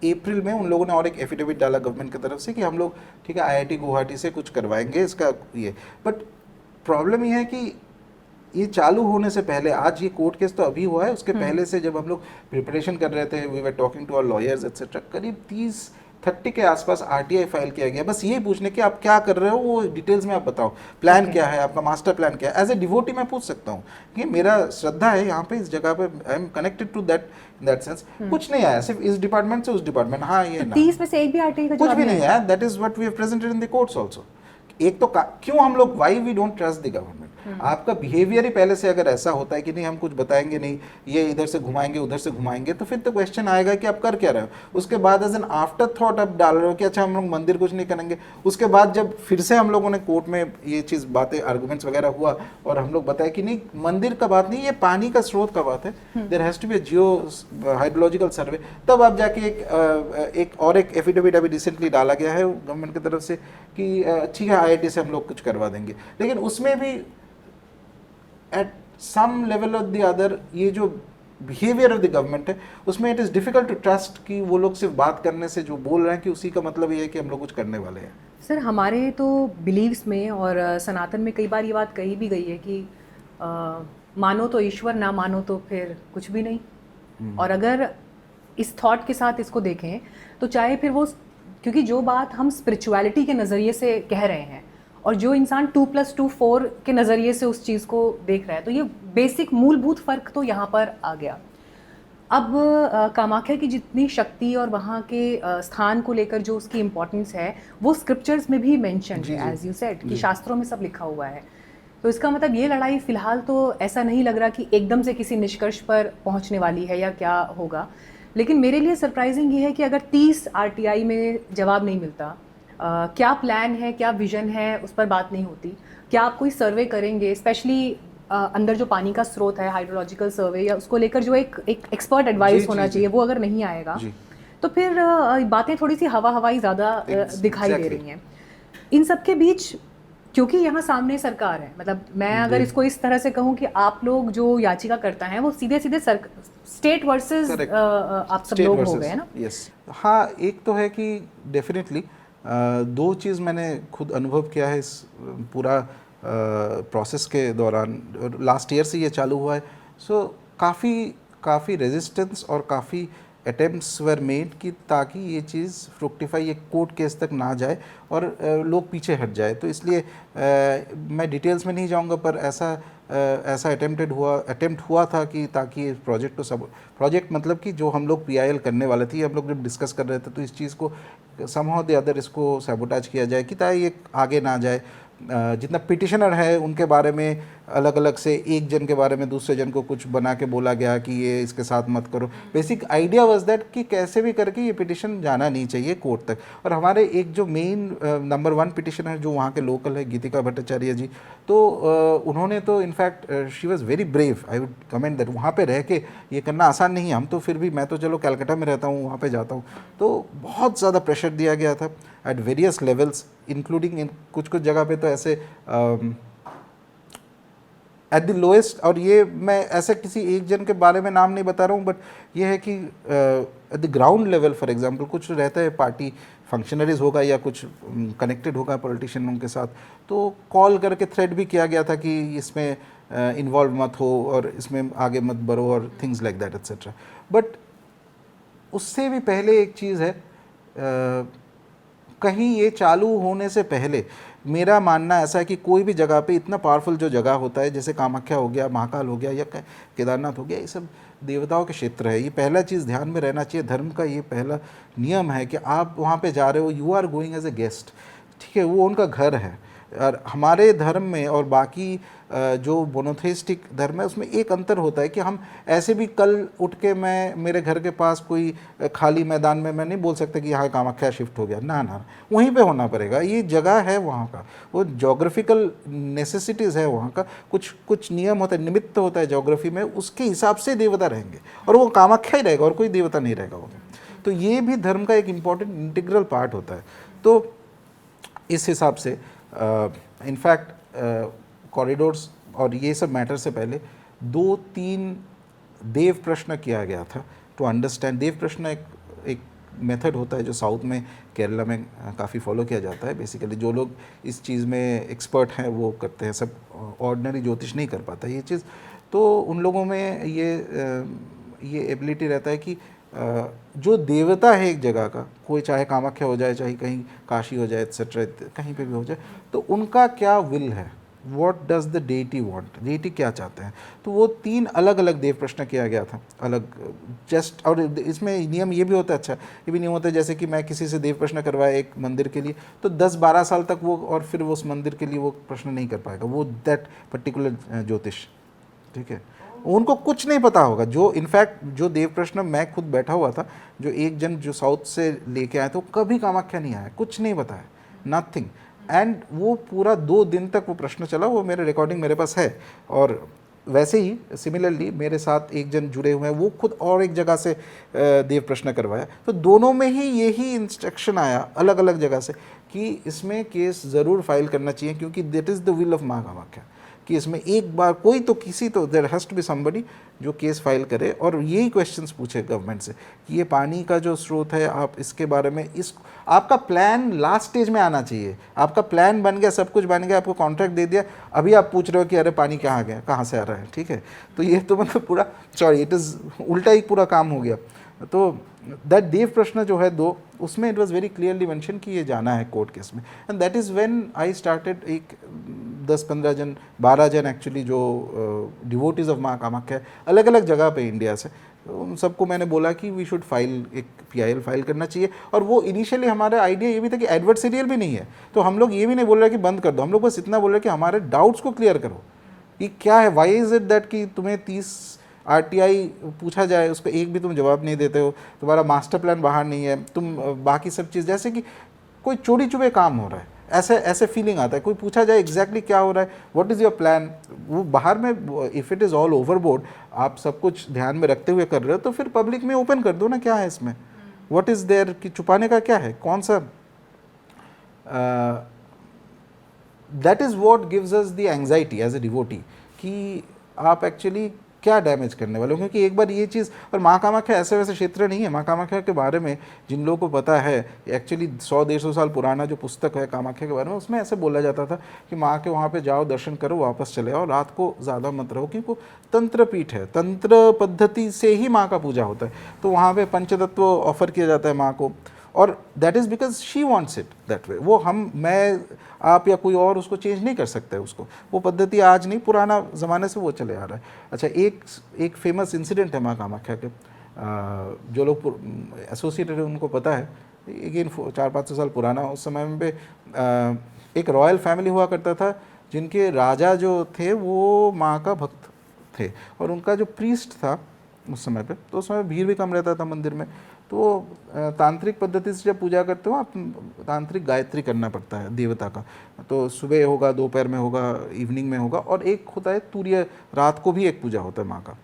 अप्रैल में उन लोगों ने और एक एफिडेविट डाला गवर्नमेंट की तरफ से कि हम लोग ठीक है IIT गुवाहाटी से कुछ करवाएंगे इसका ये। बट प्रॉब्लम ये है कि ये चालू होने से पहले, आज ये कोर्ट केस तो अभी हुआ है, उसके पहले से जब हम लोग प्रिपरेशन कर रहे थे, we were talking to our lawyers etcetera, करीब 30-30 के आसपास RTI फाइल किया गया बस ये पूछने कि आप क्या कर रहे हो, वो डिटेल्स में आप बताओ, प्लान क्या है आपका, मास्टर प्लान क्या है। एज ए डिवोटी मैं पूछ सकता हूँ कि मेरा श्रद्धा है यहाँ पे, इस जगह पे, I am connected to that, in that sense. कुछ नहीं आया, सिर्फ इस डिपार्टमेंट से उस डिपार्टमेंट, हाँ ये तो 30 में से एक भी RTI का कुछ जवाब भी नहीं आया। That is what we have presented in the courts also. एक तो क्यों हम लोग, why we don't trust the government. आपका बिहेवियर ही पहले से अगर ऐसा होता है कि नहीं हम कुछ बताएंगे नहीं, ये इधर से घुमाएंगे उधर से घुमाएंगे, तो फिर तो क्वेश्चन आएगा कि आप कर क्या रहे हो। उसके बाद एज एन आफ्टर थॉट आप डाल रहे हो कि अच्छा हम लोग मंदिर कुछ नहीं करेंगे। उसके बाद जब फिर से हम लोगों ने कोर्ट में ये चीज़ बातें आर्गूमेंट्स वगैरह हुआ और हम लोग बताए कि नहीं मंदिर का बात नहीं, ये पानी का स्रोत का बात है, there has to be geo hydrological survey. तब आप जाके एक एफिडेविट अभी रिसेंटली डाला गया है गवर्नमेंट की तरफ से कि ठीक है IIT से हम लोग कुछ करवा देंगे। लेकिन उसमें भी at some level of the other ये जो बिहेवियर ऑफ द गवर्नमेंट है उसमें it is difficult to trust कि वो लोग सिर्फ बात करने से जो बोल रहे हैं कि उसी का मतलब ये है कि हम लोग कुछ करने वाले हैं। सर हमारे तो बिलीव्स में और सनातन में कई बार ये बात कही भी गई है कि मानो तो ईश्वर, ना मानो तो फिर कुछ भी नहीं। और अगर इस थॉट के साथ इसको देखें तो चाहे फिर वो, क्योंकि जो बात हम स्पिरिचुअलिटी के नज़रिए से कह रहे हैं और जो इंसान 2+2 4 के नज़रिए से उस चीज़ को देख रहा है, तो ये बेसिक मूलभूत फ़र्क तो यहाँ पर आ गया। अब कामाख्या की जितनी शक्ति और वहाँ के स्थान को लेकर जो उसकी इम्पोर्टेंस है वो स्क्रिप्चर्स में भी मेंशन है, एज यू सेड, कि शास्त्रों में सब लिखा हुआ है। तो इसका मतलब ये लड़ाई फ़िलहाल तो ऐसा नहीं लग रहा कि एकदम से किसी निष्कर्ष पर पहुँचने वाली है या क्या होगा। लेकिन मेरे लिए सरप्राइजिंग ये है कि अगर 30 RTI में जवाब नहीं मिलता, क्या प्लान है, क्या विजन है, उस पर बात नहीं होती। क्या आप कोई सर्वे करेंगे, स्पेशली अंदर जो पानी का स्रोत है, हाइड्रोलॉजिकल सर्वे, या उसको लेकर जो एक एक्सपर्ट एडवाइस होना चाहिए, वो अगर नहीं आएगा तो फिर बातें थोड़ी सी हवाई ज़्यादा दिखाई दे रही हैं। इन सब के बीच क्योंकि यहाँ सामने सरकार है, मतलब मैं अगर इसको इस तरह से कहूँ कि आप लोग जो याचिका करता है वो सीधे स्टेट वर्सेस आप सब लोग हो गए ना। यस, हाँ, एक तो है कि डेफिनेटली दो चीज़ मैंने खुद अनुभव किया है इस पूरा प्रोसेस के दौरान, लास्ट ईयर से ये चालू हुआ है। सो काफ़ी रेजिस्टेंस और काफ़ी अटेम्प्ट्स वर मेड कि ताकि ये चीज़ फ्रुक्टिफाई, ये कोर्ट केस तक ना जाए और लोग पीछे हट जाए। तो इसलिए मैं डिटेल्स में नहीं जाऊंगा, पर ऐसा अटेम्प्ट हुआ था कि ताकि इस प्रोजेक्ट को प्रोजेक्ट मतलब कि जो हम लोग PIL करने वाले थे, हम लोग जब डिस्कस कर रहे थे तो इस चीज़ को समहाउ द अदर इसको सैबोटाज किया जाए कि ताकि ये आगे ना जाए। जितना पिटिशनर है उनके बारे में अलग अलग से एक जन के बारे में दूसरे जन को कुछ बना के बोला गया कि ये इसके साथ मत करो। बेसिक आइडिया वाज दैट कि कैसे भी करके ये पिटिशन जाना नहीं चाहिए कोर्ट तक। और हमारे एक जो मेन नंबर 1 पिटिशनर जो वहाँ के लोकल है, गीतिका भट्टाचार्य जी, तो उन्होंने तो in fact she was very brave, I would comment that. वहाँ पे रह के ये करना आसान नहीं है, हम तो फिर भी, मैं तो चलो कलकत्ता में रहता हूँ, वहाँ पे जाता हूँ, तो बहुत ज़्यादा प्रेशर दिया गया था at various levels, including in कुछ जगह पे तो ऐसे एट द लोएस्ट। और ये मैं ऐसे किसी एक जन के बारे में नाम नहीं बता रहा हूँ, बट ये है कि at the ground level for example कुछ रहता है, पार्टी फंक्शनरीज होगा या कुछ कनेक्टेड होगा पॉलिटिशियनों के साथ, तो कॉल करके थ्रेट भी किया गया था कि इसमें इन्वॉल्व मत हो और इसमें आगे मत बढ़ो और things like that etcetera. But उससे भी पहले एक चीज़ है, कहीं ये चालू होने से पहले मेरा मानना ऐसा है कि कोई भी जगह पे इतना पावरफुल जो जगह होता है, जैसे कामाख्या हो गया, महाकाल हो गया या केदारनाथ हो गया, ये सब देवताओं के क्षेत्र है। ये पहला चीज़ ध्यान में रहना चाहिए, धर्म का ये पहला नियम है कि आप वहाँ पे जा रहे हो, you are going as a guest, ठीक है, वो उनका घर है। और हमारे धर्म में और बाकी जो मोनोथेइस्टिक धर्म है उसमें एक अंतर होता है कि हम ऐसे भी कल उठ के मैं मेरे घर के पास कोई खाली मैदान में मैं नहीं बोल सकता कि यहाँ कामाख्या शिफ्ट हो गया, ना ना, वहीं पे होना पड़ेगा। ये जगह है वहाँ का, वो जोग्राफिकल नेसेसिटीज़ है वहाँ का, कुछ नियम होता है, निमित्त होता है जोग्राफी में, उसके हिसाब से देवता रहेंगे और वो कामाख्या ही रहेगा और कोई देवता नहीं रहेगा वो। तो ये भी धर्म का एक इम्पॉर्टेंट इंटीग्रल पार्ट होता है। तो इस हिसाब से इनफैक्ट कॉरिडोर्स और ये सब मैटर से पहले 2-3 देव प्रश्न किया गया था टू अंडरस्टैंड। देव प्रश्न एक मेथड होता है जो साउथ में केरला में काफ़ी फॉलो किया जाता है। बेसिकली जो लोग इस चीज़ में एक्सपर्ट हैं वो करते हैं, सब ऑर्डिनरी ज्योतिष नहीं कर पाता ये चीज़। तो उन लोगों में ये एबिलिटी रहता है कि जो देवता है एक जगह का, कोई चाहे कामाख्या हो जाए, चाहे कहीं काशी हो जाए, एक्सेट्रा, कहीं पे भी हो जाए, तो उनका क्या विल है, what does the deity want, deity क्या चाहते हैं। तो वो 3 अलग अलग देव प्रश्न किया गया था अलग जस्ट। और इसमें नियम ये भी होता है, अच्छा ये भी नियम होता है, जैसे कि मैं किसी से देव प्रश्न करवाया एक मंदिर के लिए, तो 10-12 साल तक वो, और फिर वो उस मंदिर के लिए वो प्रश्न नहीं कर पाएगा वो दैट पर्टिकुलर ज्योतिष, ठीक है। उनको कुछ नहीं पता होगा। जो इनफैक्ट जो देव प्रश्न मैं खुद बैठा हुआ था, जो एक जन जो साउथ से लेके आए थे, वो कभी कामाख्या नहीं आया, कुछ नहीं पता है, नथिंग। एंड वो पूरा 2 दिन तक वो प्रश्न चला, वो मेरे रिकॉर्डिंग मेरे पास है। और वैसे ही सिमिलरली मेरे साथ एक जन जुड़े हुए हैं, वो खुद और एक जगह से देव प्रश्न करवाया, तो दोनों में ही यही इंस्ट्रक्शन आया अलग अलग जगह से कि इसमें केस ज़रूर फाइल करना चाहिए, क्योंकि that is the will of माँ कामाख्या, कि इसमें एक बार कोई तो किसी तो there has to be somebody जो केस फाइल करे और यही क्वेश्चंस पूछे गवर्नमेंट से कि ये पानी का जो स्रोत है, आप इसके बारे में आपका प्लान लास्ट स्टेज में आना चाहिए। आपका प्लान बन गया, सब कुछ बन गया, आपको कॉन्ट्रैक्ट दे दिया, अभी आप पूछ रहे हो कि अरे पानी कहाँ गया, कहाँ से आ रहा है, ठीक है। तो ये तो मतलब पूरा इट इज़ उल्टा ही पूरा काम हो गया। तो दैट देव प्रश्न जो है 2, उसमें it was very clearly mention कि ये जाना है कोर्ट केस में। And that is when I started, एक 10-15 जन 12 जन एक्चुअली जो डिवोटीज ऑफ माँ कामाख्या अलग अलग जगह पे इंडिया से, उन सबको मैंने बोला कि वी शुड फाइल, एक PIL फाइल करना चाहिए। और वो इनिशियली हमारा आइडिया ये भी था कि एडवर्सरियल भी नहीं है, तो हम लोग ये भी नहीं बोल रहे कि बंद कर दो, हम लोग बस इतना बोल रहे कि हमारे डाउट्स को क्लियर करो कि क्या है, वाई इज़ इट दैट कि तुम्हें 30 RTI पूछा जाए, उसको एक भी तुम जवाब नहीं देते हो, तुम्हारा मास्टर प्लान बाहर नहीं है, तुम बाकी सब चीज़ जैसे कि कोई चोरी चुपे काम हो रहा है, ऐसे फीलिंग आता है। कोई पूछा जाए एग्जैक्टली क्या हो रहा है, व्हाट इज़ योर प्लान, वो बाहर में if it is all overboard, आप सब कुछ ध्यान में रखते हुए कर रहे हो, तो फिर पब्लिक में ओपन कर दो ना, क्या है इसमें, व्हाट इज़ देयर, कि छुपाने का क्या है, कौन सा। That is what gives us the anxiety as a devotee कि आप एक्चुअली क्या डैमेज करने वाले हो। क्योंकि एक बार ये चीज़, और माँ कामाख्या ऐसे वैसे क्षेत्र नहीं है। माँ कामाख्या के बारे में जिन लोगों को पता है, एक्चुअली 100-150 साल पुराना जो पुस्तक है कामाख्या के बारे में, उसमें ऐसे बोला जाता था कि माँ के वहाँ पे जाओ, दर्शन करो, वापस चले आओ, रात को ज़्यादा मत रहो, क्योंकि वो तंत्र पीठ है, तंत्र पद्धति से ही माँ का पूजा होता है। तो वहाँ पर पंचतत्व ऑफर किया जाता है माँ को, और that is because she wants it that way. वो मैं आप या कोई और उसको चेंज नहीं कर सकते उसको, वो पद्धति आज नहीं, पुराना ज़माने से वो चले आ रहा है। अच्छा, एक फेमस इंसिडेंट है माँ कामाख्या के, जो लोग एसोसिएटेड है उनको पता है, अगेन 400-500 साल पुराना। उस समय में एक रॉयल फैमिली हुआ करता था, जिनके राजा जो थे वो माँ का भक्त थे, और उनका जो प्रीस्ट था उस समय पे, तो उस समय भीड़ भी कम रहता था मंदिर में। तो तांत्रिक पद्धति से जब पूजा करते हो आप, तांत्रिक गायत्री करना पड़ता है देवता का। तो सुबह होगा, दोपहर में होगा, इवनिंग में होगा, और एक होता है तूर्य, रात को भी एक पूजा होता है माँ का।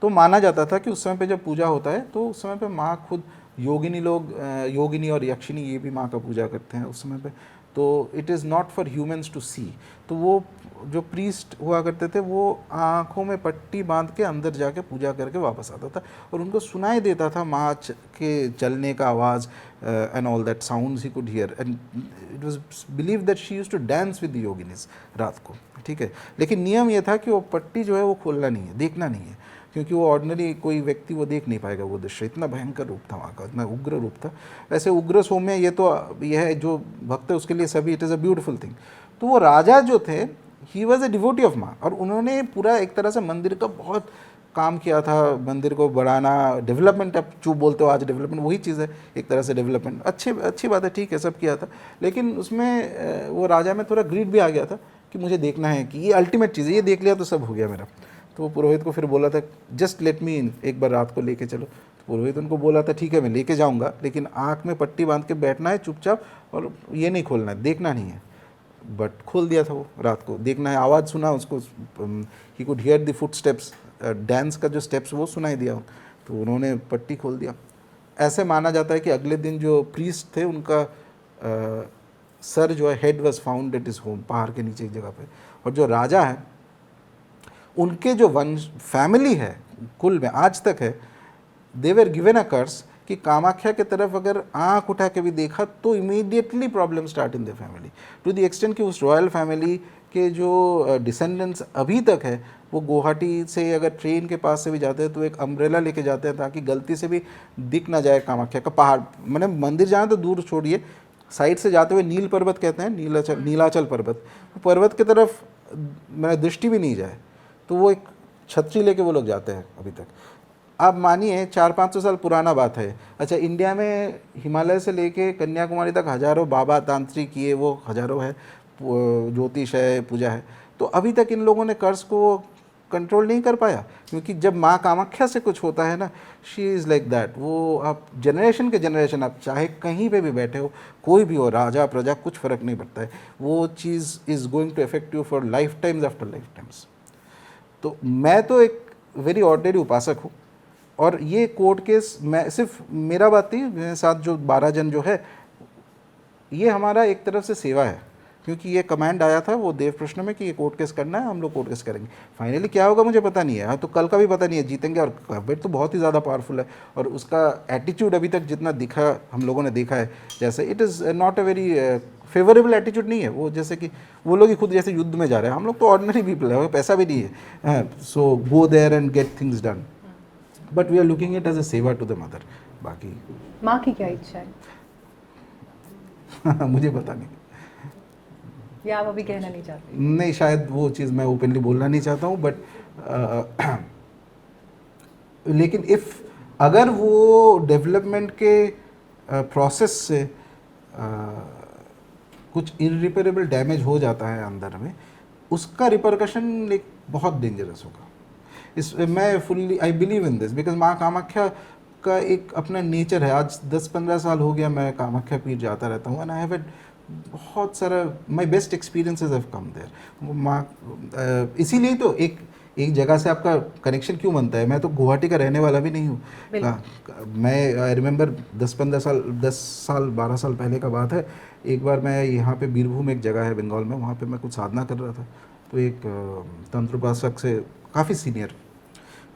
तो माना जाता था कि उस समय पे जब पूजा होता है, तो उस समय पे माँ खुद, योगिनी और यक्षिनी ये भी माँ का पूजा करते हैं उस समय पे। तो it is not for humans to see. तो वो जो प्रीस्ट हुआ करते थे, वो आँखों में पट्टी बांध के अंदर जाके पूजा करके वापस आता था, और उनको सुनाई देता था माँ के चलने का आवाज़, and all that sounds he could hear, and it was believe that she used to dance with the yoginis रात को, ठीक है। लेकिन नियम ये था कि वो पट्टी जो है वो खोलना नहीं है, देखना नहीं है, क्योंकि वो ऑर्डिनरी कोई व्यक्ति वो देख नहीं पाएगा वो दृश्य। इतना भयंकर रूप था वहाँ का, इतना उग्र रूप था। वैसे उग्र सौम्य ये तो यह है जो भक्त है उसके लिए सभी, it is a beautiful thing. तो वो राजा जो थे, he was a devotee of माँ, और उन्होंने पूरा एक तरह से मंदिर का बहुत काम किया था मंदिर को बढ़ाना, डेवलपमेंट, आप जो बोलते हो आज डेवलपमेंट वही चीज़ है एक तरह से डेवलपमेंट, अच्छी बात है, ठीक है, सब किया था, लेकिन उसमें वो राजा में थोड़ा ग्रीड भी आ गया था कि मुझे देखना है कि ये अल्टीमेट चीज़ है, ये देख लिया तो सब हो गया मेरा। तो वो पुरोहित को फिर बोला था जस्ट लेट मी इन, एक बार रात को लेके चलो। तो पुरोहित उनको बोला था ठीक है मैं लेके जाऊँगा, लेकिन आँख में पट्टी बांध के बैठना है चुपचाप, और ये नहीं खोलना है, देखना नहीं है। बट खोल दिया था वो, रात को देखना है, आवाज़ सुना उसको, ही could here the foot steps, dance का जो स्टेप्स वो सुनाई दिया, तो उन्होंने पट्टी खोल दिया। ऐसे माना जाता है कि अगले दिन जो प्रीस्ट थे उनका सर जो है, head was found at his home, पहाड़ के नीचे एक जगह पे, और जो राजा है उनके जो वंश फैमिली है कुल में आज तक है, दे वर गिवन अ कर्स कि कामाख्या के तरफ अगर आंख उठा के भी देखा तो immediately problem start in the family, to the extent कि उस रॉयल फैमिली के जो डिसेंडेंट्स अभी तक है वो गुवाहाटी से अगर ट्रेन के पास से भी जाते हैं तो एक अम्ब्रेला लेके जाते हैं ताकि गलती से भी दिख ना जाए कामाख्या का पहाड़, मैंने मंदिर जाना तो दूर छोड़िए, साइड से जाते हुए नील पर्वत कहते हैं, नीलाचल पर्वत, वो पर्वत की तरफ मैंने दृष्टि भी नहीं जाए, तो वो एक छतरी लेके वो लोग जाते हैं अभी तक। आप मानिए 400-500 साल पुराना बात है। अच्छा, इंडिया में हिमालय से लेके कन्याकुमारी तक हज़ारों बाबा तांत्रिक ये वो हज़ारों है, ज्योतिष है, पूजा है, तो अभी तक इन लोगों ने कर्ज को कंट्रोल नहीं कर पाया, क्योंकि जब माँ कामाख्या से कुछ होता है ना, शी इज़ लाइक दैट, वो आप जनरेशन के जनरेशन, आप चाहे कहीं पे भी बैठे हो, कोई भी हो, राजा प्रजा, कुछ फ़र्क नहीं पड़ता है, वो चीज़ is going to affect you for life times after life times. तो मैं तो एक वेरी ऑर्डिनरी उपासक हूँ, और ये कोर्ट केस मैं सिर्फ मेरा बात नहीं, मेरे साथ जो 12 जन जो है, ये हमारा एक तरफ से सेवा है, क्योंकि ये कमांड आया था वो देव प्रश्न में कि ये कोर्ट केस करना है, हम लोग कोर्ट केस करेंगे। फाइनली क्या होगा मुझे पता नहीं है, हाँ, तो कल का भी पता नहीं है, जीतेंगे, और गवर्नमेंट तो बहुत ही ज़्यादा पावरफुल है, और उसका एटीट्यूड अभी तक जितना दिखा हम लोगों ने देखा है, जैसे it is not a very favourable attitude नहीं है वो, जैसे कि वो लोग ही खुद जैसे युद्ध में जा रहे हैं, हम लोग तो ऑर्डिनरी पीपल है, पैसा भी नहीं है, so go there and get things done, but we are looking it as a seva to the mother. बाकी माँ की क्या इच्छा है? मुझे पता नहीं, या आप अभी कहना नहीं चाहते? नहीं, शायद वो चीज़ मैं ओपनली बोलना नहीं चाहता हूँ, बट लेकिन इफ़ अगर वो डेवलपमेंट के प्रोसेस से कुछ इरिपेरेबल डैमेज हो जाता है अंदर में, उसका रिपरकशन एक बहुत डेंजरस होगा। इस मैं fully I believe in this, because माँ कामाख्या का एक अपना नेचर है। आज 10-15 साल हो गया मैं कामाख्या पीठ जाता रहता हूँ, एंड आई हैव हैड बहुत सारा my best experiences have come there. माँ इसीलिए तो एक जगह से आपका कनेक्शन क्यों बनता है। मैं तो गुवाहाटी का रहने वाला भी नहीं हूँ। मैं आई रिमेंबर 10 साल 12 साल पहले का बात है, एक बार मैं यहाँ पे बीरभूम एक जगह है बंगाल में, वहाँ पे मैं कुछ साधना कर रहा था, तो एक तंत्रोपासक से काफ़ी सीनियर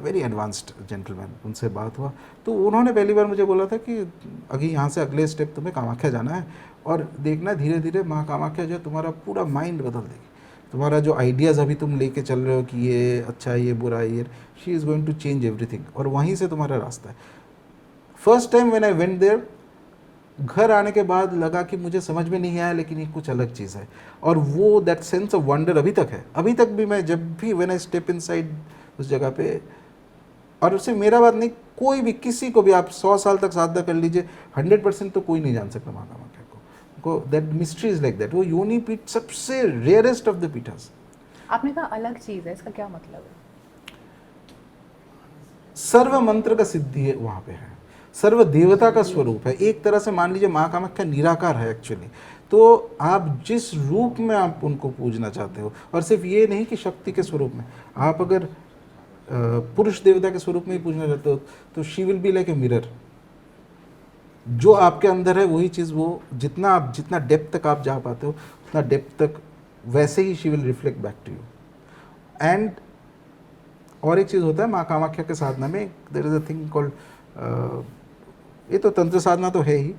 वेरी एडवांस्ड जेंटलमैन, उनसे बात हुआ, तो उन्होंने पहली बार मुझे बोला था कि अभी यहाँ से अगले स्टेप तुम्हें कामाख्या जाना है, और देखना धीरे धीरे माँ कामाख्या जो है तुम्हारा पूरा माइंड बदल देगी। तुम्हारा जो आइडियाज़ अभी तुम लेके चल रहे हो कि ये अच्छा है, ये बुरा है, ये she is going to change everything, और वहीं से तुम्हारा रास्ता है। First time when I went there, घर आने के बाद लगा कि मुझे समझ में नहीं आया, लेकिन ये कुछ अलग चीज़ है, और वो दैट सेंस ऑफ वंडर अभी तक है। अभी तक भी मैं जब भी व्हेन आई स्टेप इनसाइड उस जगह पे, और उससे मेरा बात नहीं, कोई भी किसी को भी आप 100 साल तक साधना कर लीजिए, 100% तो कोई नहीं जान सकता माँ कामाख्या को। That mystery is like that. वो योनि पीठ सबसे रेयरेस्ट ऑफ द पीठस। आपने कहा अलग चीज़ है, इसका क्या मतलब है? सर्व मंत्र का सिद्धि है वहाँ पे है, सर्व देवता का स्वरूप है। एक तरह से मान लीजिए माँ कामाख्या निराकार है एक्चुअली। तो आप जिस रूप में आप उनको पूजना चाहते हो, और सिर्फ ये नहीं कि शक्ति के स्वरूप में, आप अगर पुरुष देवता के स्वरूप में ही पूजना चाहते हो तो she will be like a mirror. जो आपके अंदर है वही चीज़, वो जितना डेप्थ तक आप जा पाते हो उतना डेप्थ तक वैसे ही she will reflect back to you. And और एक चीज़ होता है माँ कामाख्या के साधना में, there is a thing called, ये तो तंत्र साधना तो है ही,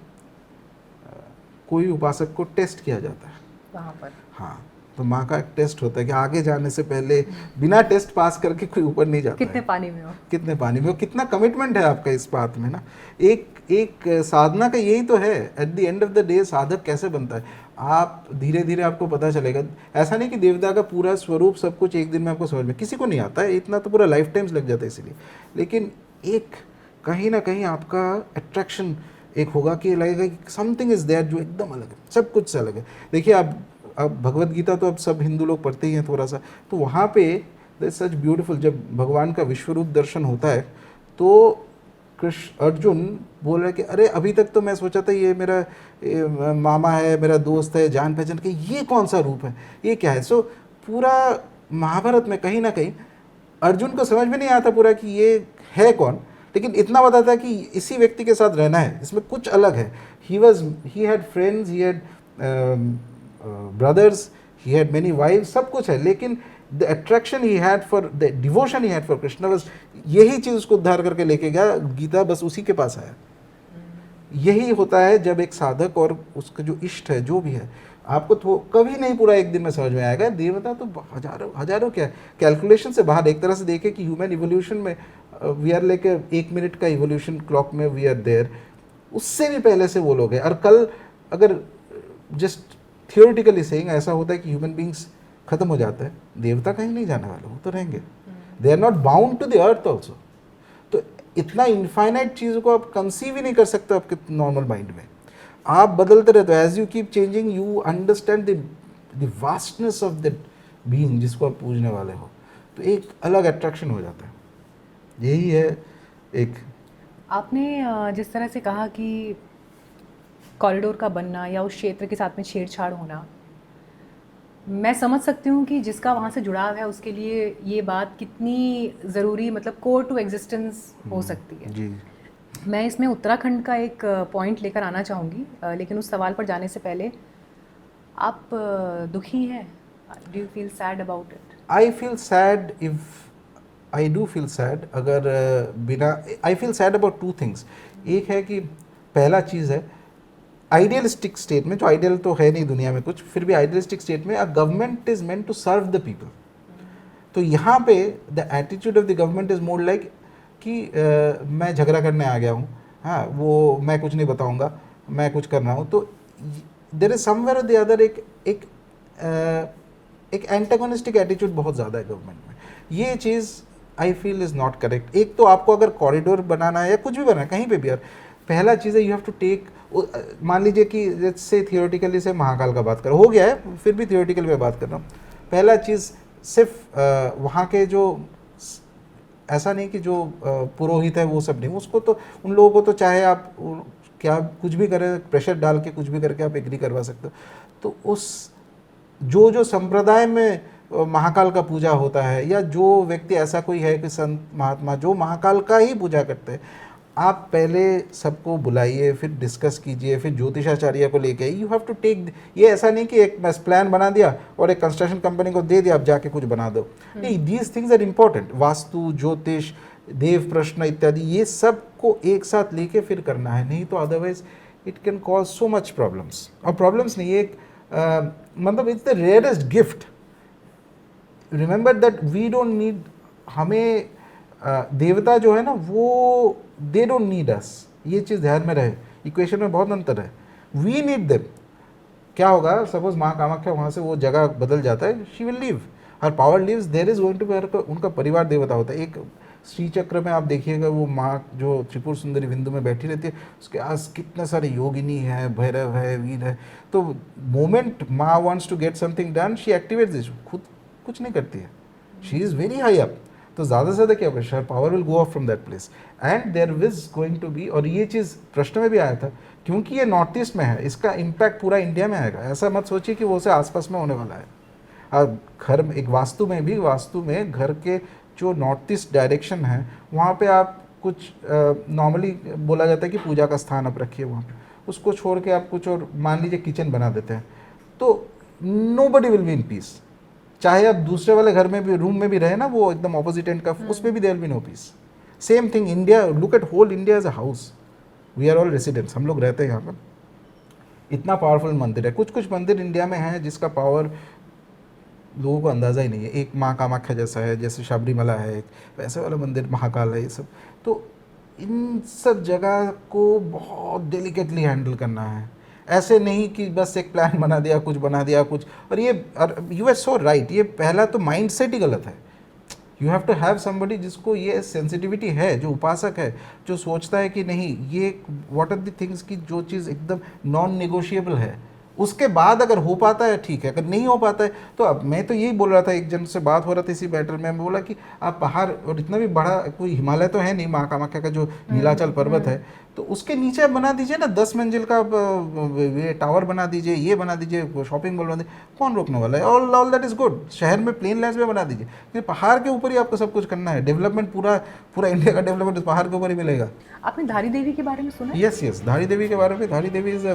कोई उपासक को टेस्ट किया जाता है वहाँ पर। हाँ, तो माँ का एक टेस्ट होता है कि आगे जाने से पहले बिना टेस्ट पास करके कोई ऊपर नहीं जाता कितने है। पानी में हो, कितने पानी में हो, कितना कमिटमेंट है आपका इस बात में ना। एक साधना का यही तो है, at the end of the day साधक कैसे बनता है, आप धीरे धीरे आपको पता चलेगा। ऐसा नहीं कि देवता का पूरा स्वरूप सब कुछ एक दिन में आपको समझ में, किसी को नहीं आता है, इतना तो पूरा लाइफ टाइम्स लग जाता है इसीलिए। लेकिन एक कहीं ना कहीं आपका अट्रैक्शन एक होगा कि लगेगा कि समथिंग इज देयर जो एकदम अलग है, सब कुछ से अलग है। देखिए आप, अब भगवत गीता तो अब सब हिंदू लोग पढ़ते ही हैं थोड़ा सा, तो वहाँ पे दैट सच ब्यूटीफुल, जब भगवान का विश्वरूप दर्शन होता है तो कृष्ण अर्जुन बोल रहे कि अरे अभी तक तो मैं सोचा था ये मेरा मामा है, मेरा दोस्त है, जान पहचान के, ये कौन सा रूप है, ये क्या है। सो पूरा महाभारत में कहीं ना कहीं अर्जुन को समझ में नहीं आता पूरा कि ये है कौन, लेकिन इतना बताता है कि इसी व्यक्ति के साथ रहना है, इसमें कुछ अलग है। He had friends, he had brothers, he had many wives, सब कुछ है, लेकिन the attraction he had for, the devotion he had for Krishna बस यही चीज़ उसको उद्धार करके लेके गया। गीता बस उसी के पास आया। यही होता है जब एक साधक और उसका जो इष्ट है जो भी है, आपको तो कभी नहीं पूरा एक दिन में समझ में आएगा। देवता तो हजारों हजारों क्या कैलकुलेशन से बाहर। एक तरह से देखे कि ह्यूमन इवोल्यूशन में वी आर लाइक 1 मिनट का इवोल्यूशन क्लॉक में वी आर देयर, उससे भी पहले से वो लोग हैं। और कल अगर जस्ट थियोरिटिकली सेइंग ऐसा होता है कि ह्यूमन बींग्स खत्म हो जाता है, देवता कहीं नहीं जाने वाले, वो तो रहेंगे। They are not bound to the earth also. तो इतना इनफाइनाइट चीज़ को आप कंसीव ही नहीं कर सकते आपके नॉर्मल माइंड में। आप बदलते रहते हो, as you keep changing you understand the vastness of the being जिसको आप पूजने वाले हो, तो एक अलग अट्रैक्शन हो जाता है। यही है एक। आपने जिस तरह से कहा कि कॉरिडोर का बनना या उस क्षेत्र के साथ में छेड़छाड़ होना, मैं समझ सकती हूँ कि जिसका वहाँ से जुड़ाव है उसके लिए ये बात कितनी ज़रूरी, मतलब कोर टू एग्जिस्टेंस हो सकती है। जी, मैं इसमें उत्तराखंड का एक पॉइंट लेकर आना चाहूँगी, लेकिन उस सवाल पर जाने से पहले आप दुखी हैं? Do you feel sad about it? I feel sad if I do feel sad, अगर बिना I feel sad about 2 things. एक है कि पहला चीज़ है आइडियलिस्टिक स्टेट में, जो आइडियल तो है नहीं दुनिया में कुछ, फिर भी आइडियलिस्टिक स्टेट में a government is meant to serve the people. तो यहाँ पे the attitude of the government is more like कि मैं झगड़ा करने आ गया हूँ, हाँ वो मैं कुछ नहीं बताऊँगा, मैं कुछ कर रहा हूँ। तो there is somewhere the other एक एंटागोनिस्टिक एटीट्यूड बहुत ज़्यादा है गवर्नमेंट में। ये चीज़ I feel is not correct. एक तो आपको अगर कॉरिडोर बनाना है या कुछ भी बनाना है कहीं पे भी यार, पहला चीज़ है यू हैव टू टेक, मान लीजिए कि जैसे थियोरेटिकली से महाकाल का बात करो, हो गया है, फिर भी थियोरेटिकल में बात कर रहा हूँ। पहला चीज़ सिर्फ वहाँ के जो, ऐसा नहीं कि जो पुरोहित है वो सब नहीं, उसको तो उन लोगों को तो चाहे आप क्या कुछ भी करें, प्रेशर डाल के कुछ भी करके आप एग्री करवा सकते हो। तो उस जो संप्रदाय में महाकाल का पूजा होता है, या जो व्यक्ति ऐसा कोई है कि संत महात्मा जो महाकाल का ही पूजा करते हैं, आप पहले सबको बुलाइए, फिर डिस्कस कीजिए, फिर ज्योतिषाचार्य को लेके यू हैव टू टेक। ये ऐसा नहीं कि एक बस प्लान बना दिया और एक कंस्ट्रक्शन कंपनी को दे दिया, आप जाके कुछ बना दो। नहीं, दीज थिंग्स आर इंपॉर्टेंट। वास्तु, ज्योतिष, देव प्रश्न इत्यादि, ये सब को एक साथ लेके फिर करना है, नहीं तो otherwise it can cause so much problems. और प्रॉब्लम्स नहीं, एक मतलब it's the rarest gift. Remember that we don't need, हमें देवता जो है ना वो दे डोंट नीड अस, ये चीज़ ध्यान में रहे। इक्वेशन में बहुत अंतर है, वी नीड देम। क्या होगा, सपोज माँ कामाख्या वहाँ से वो जगह बदल जाता है, she will leave, her power leaves, there is going to be, उनका परिवार देवता होता है। एक श्री चक्र में आप देखिएगा, वो माँ जो त्रिपुर सुंदरी बिंदु में बैठी रहती है, उसके आस कितने सारे योगिनी है, भैरव है, वीर है। तो मोमेंट माँ wants to get something done, she activates this, खुद कुछ नहीं करती है, she is very high up. तो ज़्यादा से ज़्यादा क्या pressure, power will go off from that place and there is going to be. और ये चीज़ प्रश्न में भी आया था, क्योंकि ये नॉर्थ ईस्ट में है, इसका इम्पैक्ट पूरा इंडिया में आएगा। ऐसा मत सोचिए कि वो से आसपास में होने वाला है। और घर एक वास्तु में भी, वास्तु में घर के जो नॉर्थ ईस्ट डायरेक्शन है वहाँ पे आप कुछ नॉर्मली बोला जाता है कि पूजा का स्थान आप रखिए वहाँ पे, उसको छोड़ के आप कुछ और, मान लीजिए किचन बना देते हैं, तो nobody will be in peace. चाहे आप दूसरे वाले घर में भी, रूम में भी रहे ना, वो एकदम ऑपोजिट एंड का, उसमें भी there will be no peace. Same thing India, look at whole India as a house, we are all residents, हम लोग रहते हैं यहाँ पर। इतना पावरफुल मंदिर है। कुछ कुछ मंदिर इंडिया में हैं जिसका पावर लोगों को अंदाज़ा ही नहीं है। एक माँ कामाख्या जैसा है, जैसे शबरीमला है, एक वैसे वाला मंदिर महाकाल है, ये सब। तो इन सब जगह को बहुत डेलिकेटली हैंडल करना है, ऐसे नहीं कि बस एक प्लान बना दिया, कुछ बना दिया कुछ। और ये यू आर सो राइट, ये पहला तो माइंड सेट ही गलत है। You have to have somebody जिसको ये सेंसिटिविटी है, जो उपासक है, जो सोचता है कि नहीं ये व्हाट आर द थिंग्स की जो चीज़ एकदम नॉन नेगोशिएबल है, उसके बाद अगर हो पाता है ठीक है, अगर नहीं हो पाता है तो अब मैं तो यही बोल रहा था, एक जन से बात हो रहा था इसी मैटर में, मैं बोला कि आप पहाड़, और इतना भी बड़ा कोई हिमालय तो है नहीं, माँ कामाख्या का जो नीलाचल पर्वत है, तो उसके नीचे आप बना दीजिए ना 10 मंजिल का ये टावर बना दीजिए, ये बना दीजिए, शॉपिंग मॉल बना दीजिए, कौन रोकने वाला है? All that is good. शहर में प्लेन लैंड में बना दीजिए, लेकिन पहाड़ के ऊपर ही आपको सब कुछ करना है। डेवलपमेंट पूरा पूरा इंडिया का डेवलपमेंट पहाड़ के ऊपर ही मिलेगा। आपने धारी देवी के बारे में सुना है? यस, धारी देवी के बारे में, धारी देवी इज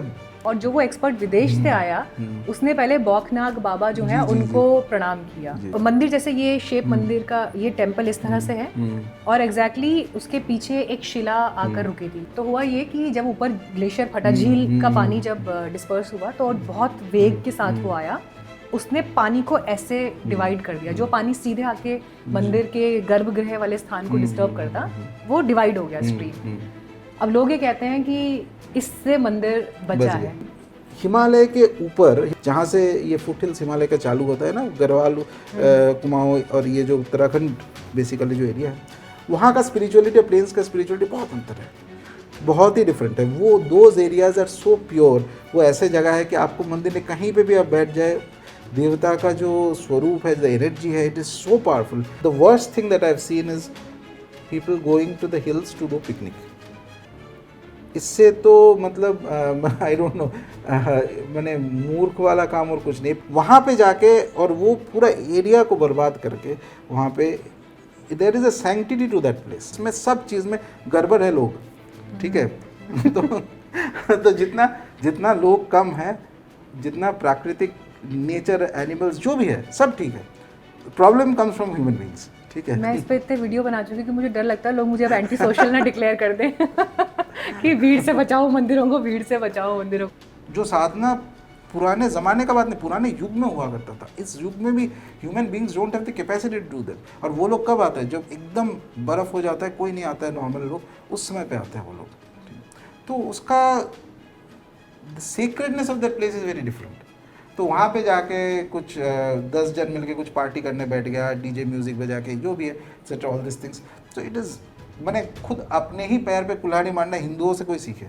और जो वो एक्सपर्ट विदेश से आया, उसने पहले बौखनाग बाबा जो है उनको प्रणाम किया। और मंदिर जैसे ये शेप मंदिर का ये टेम्पल इस तरह से है, और एग्जैक्टली उसके पीछे एक शिला आकर रुकी थी। तो हुआ ये कि जब ऊपर ग्लेशियर फटा, झील का पानी जब डिस्पर्स हुआ तो बहुत वेग के साथ वो आया, उसने पानी को ऐसे डिवाइड कर दिया, जो पानी सीधे आके मंदिर के गर्भगृह वाले स्थान को डिस्टर्ब करता, वो डिवाइड हो गया स्ट्रीम। अब लोग ये कहते हैं कि इससे मंदिर बचा है। हिमालय के ऊपर जहाँ से ये फुटहिल्स हिमालय का चालू होता है ना, गढ़वाल, कुमाऊं और ये जो उत्तराखंड बेसिकली जो एरिया है, वहाँ का स्पिरिचुअलिटी और प्लेन्स का स्पिरिचुअलिटी बहुत अंतर है, बहुत ही डिफरेंट है। वो those areas are so pure. वो ऐसे जगह है कि आपको मंदिर में कहीं पे भी आप बैठ जाए, देवता का जो स्वरूप है, द एनर्जी है, it is so powerful. The worst thing that I have seen is people going to the hills to do picnic. इससे तो मतलब आई डोंट नो, मैंने मूर्ख वाला काम और कुछ नहीं। वहाँ पे जाके और वो पूरा एरिया को बर्बाद करके, वहाँ पे there is a sanctity to that place. इसमें सब चीज़ में गड़बड़ है लोग, ठीक है। तो जितना लोग कम है, जितना प्राकृतिक नेचर, एनिमल्स जो भी है, सब ठीक है। Problem comes from human beings, ठीक है। मैं इस पे इतने वीडियो बना चुकी कि मुझे डर लगता है लोग मुझे अब एंटी सोशल ना डिक्लेयर कर दें कि भीड़ से बचाओ मंदिरों को, भीड़ से बचाओ मंदिरों को। जो साधना पुराने ज़माने का बात नहीं, पुराने युग में हुआ करता था, इस युग में भी human beings don't have the capacity to do that. और वो लोग कब आते हैं? जब एकदम बर्फ़ हो जाता है, कोई नहीं आता है, नॉर्मल लोग, उस समय पे आते हैं वो लोग। तो उसका secretness of that place is very different. तो वहाँ पे जाके कुछ 10 जन मिलके कुछ पार्टी करने बैठ गया, डीजे म्यूज़िक बजा के, जो भी है, एक्सेट्रा ऑल दिस थिंग्स। तो इट इज़, मैंने खुद अपने ही पैर पे कुल्हाड़ी मारना हिंदुओं से कोई सीखे।